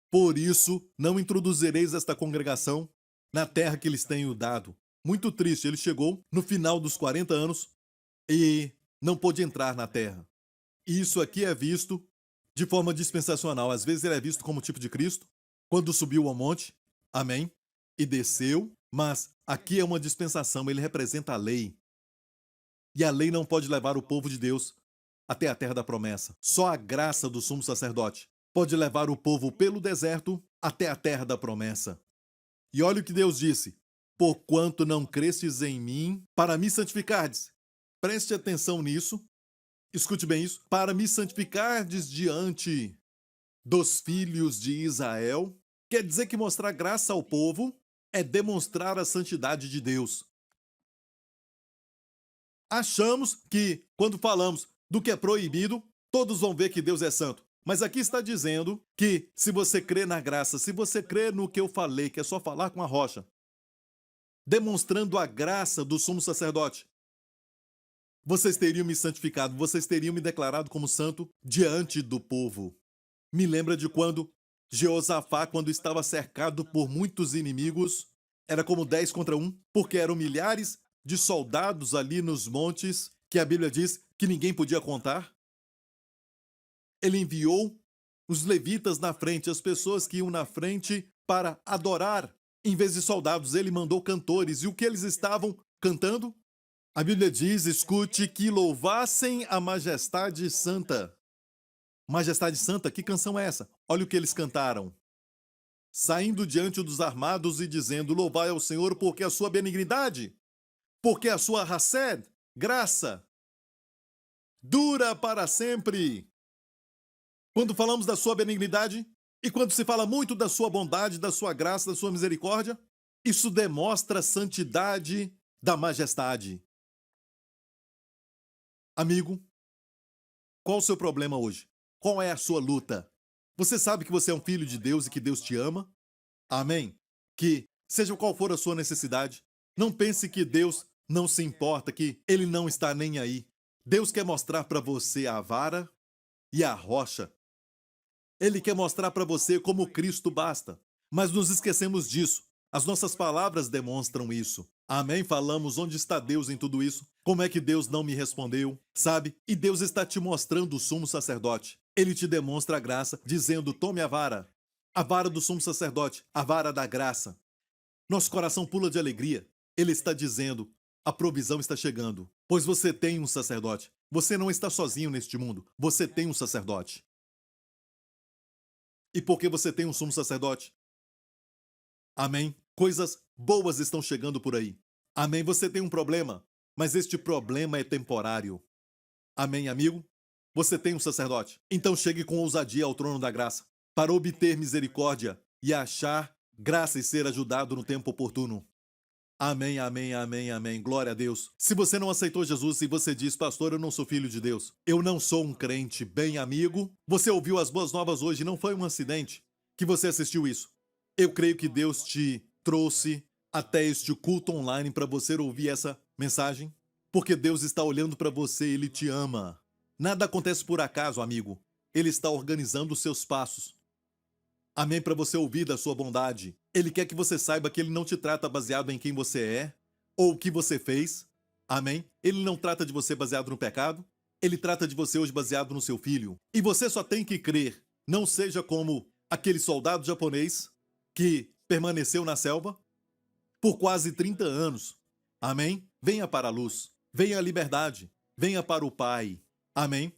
[SPEAKER 2] por isso não introduzireis esta congregação na terra que lhes tenho dado. Muito triste, ele chegou no final dos 40 anos e não pôde entrar na terra. E isso aqui é visto de forma dispensacional. Às vezes ele é visto como tipo de Cristo, quando subiu ao monte, amém, e desceu, mas aqui é uma dispensação, ele representa a lei. E a lei não pode levar o povo de Deus até a terra da promessa. Só a graça do sumo sacerdote pode levar o povo pelo deserto até a terra da promessa. E olha o que Deus disse: porquanto não crestes em mim, para me santificardes. Preste atenção nisso. Escute bem isso. Para me santificardes diante dos filhos de Israel. Quer dizer que mostrar graça ao povo é demonstrar a santidade de Deus. Achamos que, quando falamos do que é proibido, todos vão ver que Deus é santo. Mas aqui está dizendo que, se você crê na graça, se você crê no que eu falei, que é só falar com a rocha, demonstrando a graça do sumo sacerdote, vocês teriam me santificado, vocês teriam me declarado como santo diante do povo. Me lembra de quando Jeosafá, quando estava cercado por muitos inimigos, era como 10 contra 1, porque eram milhares de soldados ali nos montes, que a Bíblia diz que ninguém podia contar. Ele enviou os levitas na frente, as pessoas que iam na frente para adorar. Em vez de soldados, ele mandou cantores. E o que eles estavam cantando? A Bíblia diz, escute, que louvassem a majestade santa. Majestade santa, que canção é essa? Olha o que eles cantaram. Saindo diante dos armados e dizendo, louvai ao Senhor porque a sua benignidade, porque a sua hesed, graça, dura para sempre. Quando falamos da sua benignidade, e quando se fala muito da sua bondade, da sua graça, da sua misericórdia, isso demonstra a santidade da majestade. Amigo, qual o seu problema hoje? Qual é a sua luta? Você sabe que você é um filho de Deus e que Deus te ama? Amém? Que, seja qual for a sua necessidade, não pense que Deus não se importa, que Ele não está nem aí. Deus quer mostrar para você a vara e a rocha. Ele quer mostrar para você como Cristo basta. Mas nos esquecemos disso. As nossas palavras demonstram isso. Amém? Falamos onde está Deus em tudo isso? Como é que Deus não me respondeu? Sabe? E Deus está te mostrando o sumo sacerdote. Ele te demonstra a graça, dizendo, tome a vara do sumo sacerdote, a vara da graça. Nosso coração pula de alegria. Ele está dizendo, a provisão está chegando, pois você tem um sacerdote. Você não está sozinho neste mundo, você tem um sacerdote. E por que você tem um sumo sacerdote? Amém? Coisas boas estão chegando por aí. Amém? Você tem um problema, mas este problema é temporário. Amém, amigo? Você tem um sacerdote. Então chegue com ousadia ao trono da graça, para obter misericórdia e achar graça e ser ajudado no tempo oportuno. Amém, amém, amém, amém. Glória a Deus. Se você não aceitou Jesus e você diz, pastor, eu não sou filho de Deus, eu não sou um crente, bem amigo, você ouviu as boas novas hoje, não foi um acidente que você assistiu isso. Eu creio que Deus te trouxe até este culto online para você ouvir essa mensagem, porque Deus está olhando para você, Ele te ama. Nada acontece por acaso, amigo. Ele está organizando os seus passos. Amém, para você ouvir da sua bondade. Ele quer que você saiba que Ele não te trata baseado em quem você é ou o que você fez. Amém? Ele não trata de você baseado no pecado. Ele trata de você hoje baseado no seu filho. E você só tem que crer. Não seja como aquele soldado japonês que permaneceu na selva por quase 30 anos. Amém? Venha para a luz. Venha à liberdade. Venha para o Pai. Amém?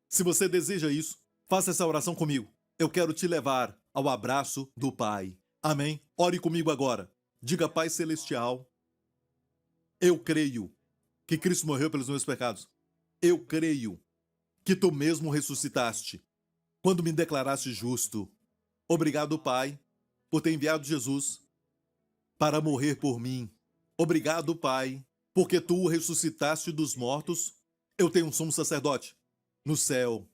[SPEAKER 2] Se você deseja isso, faça essa oração comigo. Eu quero te levar ao abraço do Pai. Amém? Ore comigo agora. Diga, Pai Celestial, eu creio que Cristo morreu pelos meus pecados. Eu creio que Tu mesmo ressuscitaste quando me declaraste justo. Obrigado, Pai, por ter enviado Jesus para morrer por mim. Obrigado, Pai, porque Tu o ressuscitaste dos mortos. Eu tenho um sumo sacerdote no céu.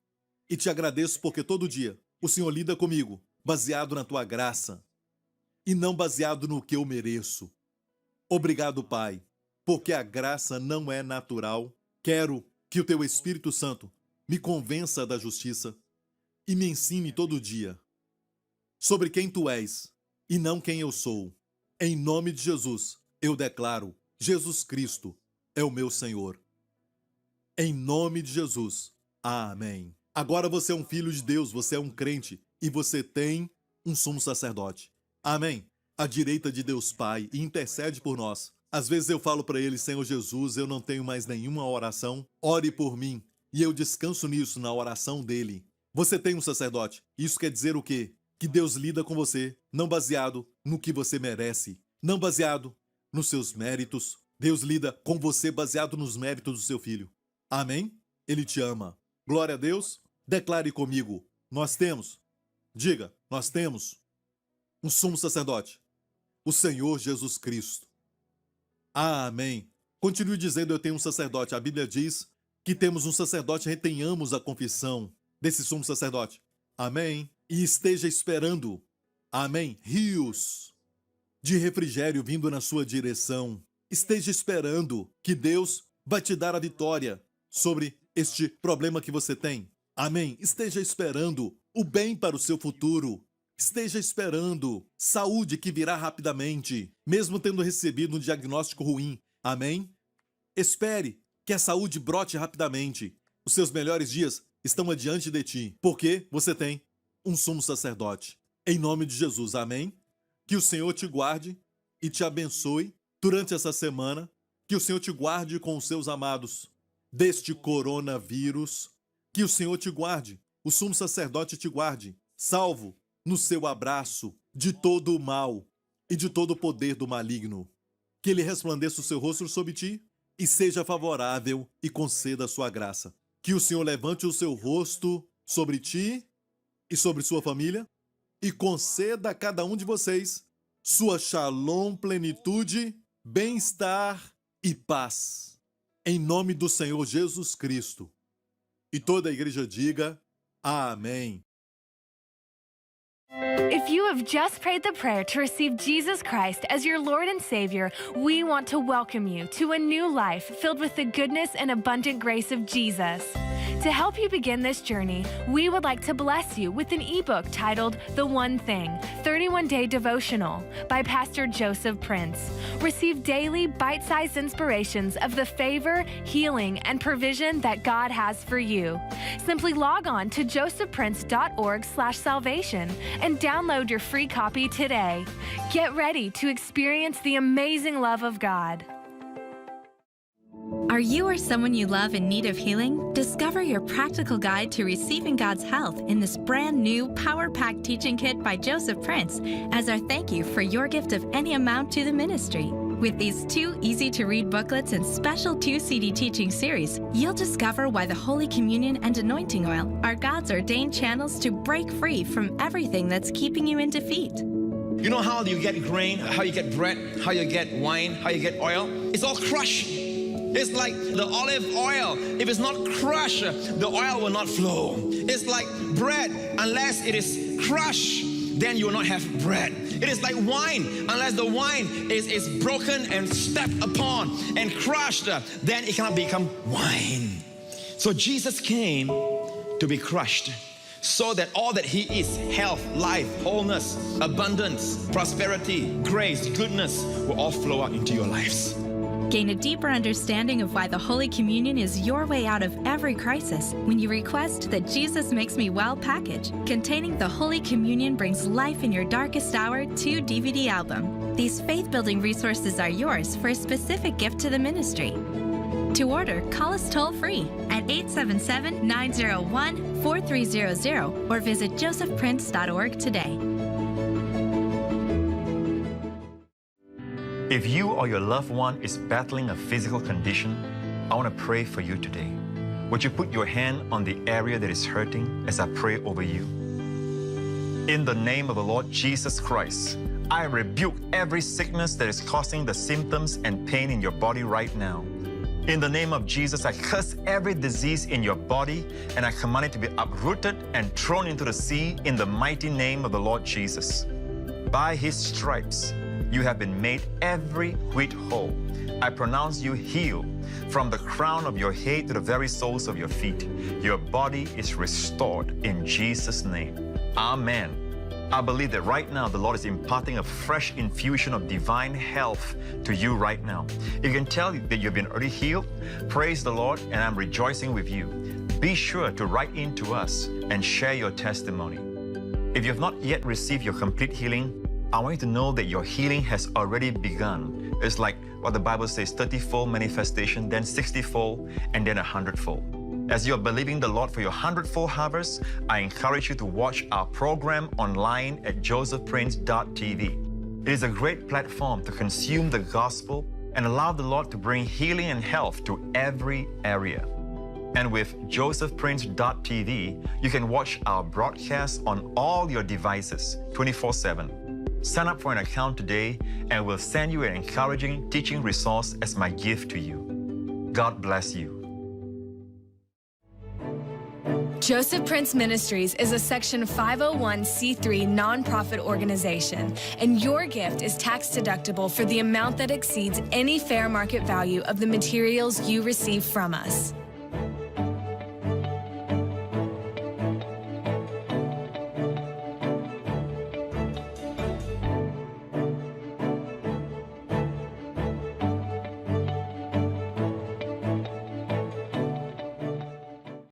[SPEAKER 2] E te agradeço porque todo dia o Senhor lida comigo, baseado na Tua graça e não baseado no que eu mereço. Obrigado, Pai, porque a graça não é natural. Quero que o Teu Espírito Santo me convença da justiça e me ensine todo dia sobre quem Tu és e não quem eu sou. Em nome de Jesus, eu declaro, Jesus Cristo é o meu Senhor. Em nome de Jesus. Amém. Agora você é um filho de Deus, você é um crente e você tem um sumo sacerdote. Amém. À direita de Deus Pai e intercede por nós. Às vezes eu falo para ele, Senhor Jesus, eu não tenho mais nenhuma oração. Ore por mim. E eu descanso nisso, na oração dele. Você tem um sacerdote. Isso quer dizer o quê? Que Deus lida com você, não baseado no que você merece, não baseado nos seus méritos. Deus lida com você baseado nos méritos do seu filho. Amém? Ele te ama. Glória a Deus. Declare comigo. Nós temos Diga, nós temos um sumo sacerdote, o Senhor Jesus Cristo. Amém. Continue dizendo, eu tenho um sacerdote. A Bíblia diz que temos um sacerdote, retenhamos a confissão desse sumo sacerdote. Amém. E esteja esperando, amém, rios de refrigério vindo na sua direção. Esteja esperando que Deus vai te dar a vitória sobre este problema que você tem. Amém. Esteja esperando o bem para o seu futuro. Esteja esperando saúde que virá rapidamente, mesmo tendo recebido um diagnóstico ruim. Amém? Espere que a saúde brote rapidamente. Os seus melhores dias estão adiante de ti, porque você tem um sumo sacerdote. Em nome de Jesus, amém? Que o Senhor te guarde e te abençoe durante essa semana. Que o Senhor te guarde com os seus amados deste coronavírus. Que o Senhor te guarde, o sumo sacerdote te guarde, salvo no seu abraço de todo o mal e de todo o poder do maligno. Que ele resplandeça o seu rosto sobre ti e seja favorável e conceda a sua graça. Que o Senhor levante o seu rosto sobre ti e sobre sua família e conceda a cada um de vocês sua shalom, plenitude, bem-estar e paz. Em nome do Senhor Jesus Cristo. E toda a igreja diga, amém.
[SPEAKER 3] If you have just prayed the prayer to receive Jesus Christ as your Lord and Savior, we want to welcome you to a new life filled with the goodness and abundant grace of Jesus. To help you begin this journey, we would like to bless you with an ebook titled The One Thing, 31-Day Devotional by Pastor Joseph Prince. Receive daily bite-sized inspirations of the favor, healing, and provision that God has for you. Simply log on to josephprince.org/salvation and download your free copy today. Get ready to experience the amazing love of God.
[SPEAKER 4] Are you or someone you love in need of healing? Discover your practical guide to receiving God's health in this brand new Power Pack teaching kit by Joseph Prince as our thank you for your gift of any amount to the ministry. With these 2 easy-to-read booklets and special 2-CD teaching series, you'll discover why the Holy Communion and anointing oil are God's ordained channels to break free from everything that's keeping you in defeat.
[SPEAKER 5] You know how you get grain, how you get bread, how you get wine, how you get oil? It's all crushed. It's like the olive oil. If it's not crushed, the oil will not flow. It's like bread. Unless it is crushed, then you will not have bread. It is like wine. Unless the wine is broken and stepped upon and crushed, then it cannot become wine. So Jesus came to be crushed so that all that he is, health, life, wholeness, abundance, prosperity, grace, goodness, will all flow out into your lives.
[SPEAKER 4] Gain a deeper understanding of why the Holy Communion is your way out of every crisis when you request the Jesus Makes Me Well package, containing the Holy Communion Brings Life in Your Darkest Hour 2 DVD album. These faith-building resources are yours for a specific gift to the ministry. To order, call us toll-free at 877-901-4300 or visit josephprince.org today.
[SPEAKER 1] If you or your loved one is battling a physical condition, I want to pray for you today. Would you put your hand on the area that is hurting as I pray over you? In the name of the Lord Jesus Christ, I rebuke every sickness that is causing the symptoms and pain in your body right now. In the name of Jesus, I curse every disease in your body and I command it to be uprooted and thrown into the sea in the mighty name of the Lord Jesus. By his stripes, you have been made every whit whole. I pronounce you healed from the crown of your head to the very soles of your feet. Your body is restored in Jesus' name. Amen. I believe that right now the Lord is imparting a fresh infusion of divine health to you right now. You can tell that you've been already healed. Praise the Lord, and I'm rejoicing with you. Be sure to write in to us and share your testimony. If you have not yet received your complete healing, I want you to know that your healing has already begun. It's like what the Bible says, 30-fold manifestation, then 60-fold, and then 100-fold. As you are believing the Lord for your 100-fold harvest, I encourage you to watch our program online at josephprince.tv. It is a great platform to consume the gospel and allow the Lord to bring healing and health to every area. And with josephprince.tv, you can watch our broadcasts on all your devices 24/7. Sign up for an account today and we'll send you an encouraging teaching resource as my gift to you. God bless you.
[SPEAKER 3] Joseph Prince Ministries is a Section 501c3 nonprofit organization, and your gift is tax deductible for the amount that exceeds any fair market value of the materials you receive from us.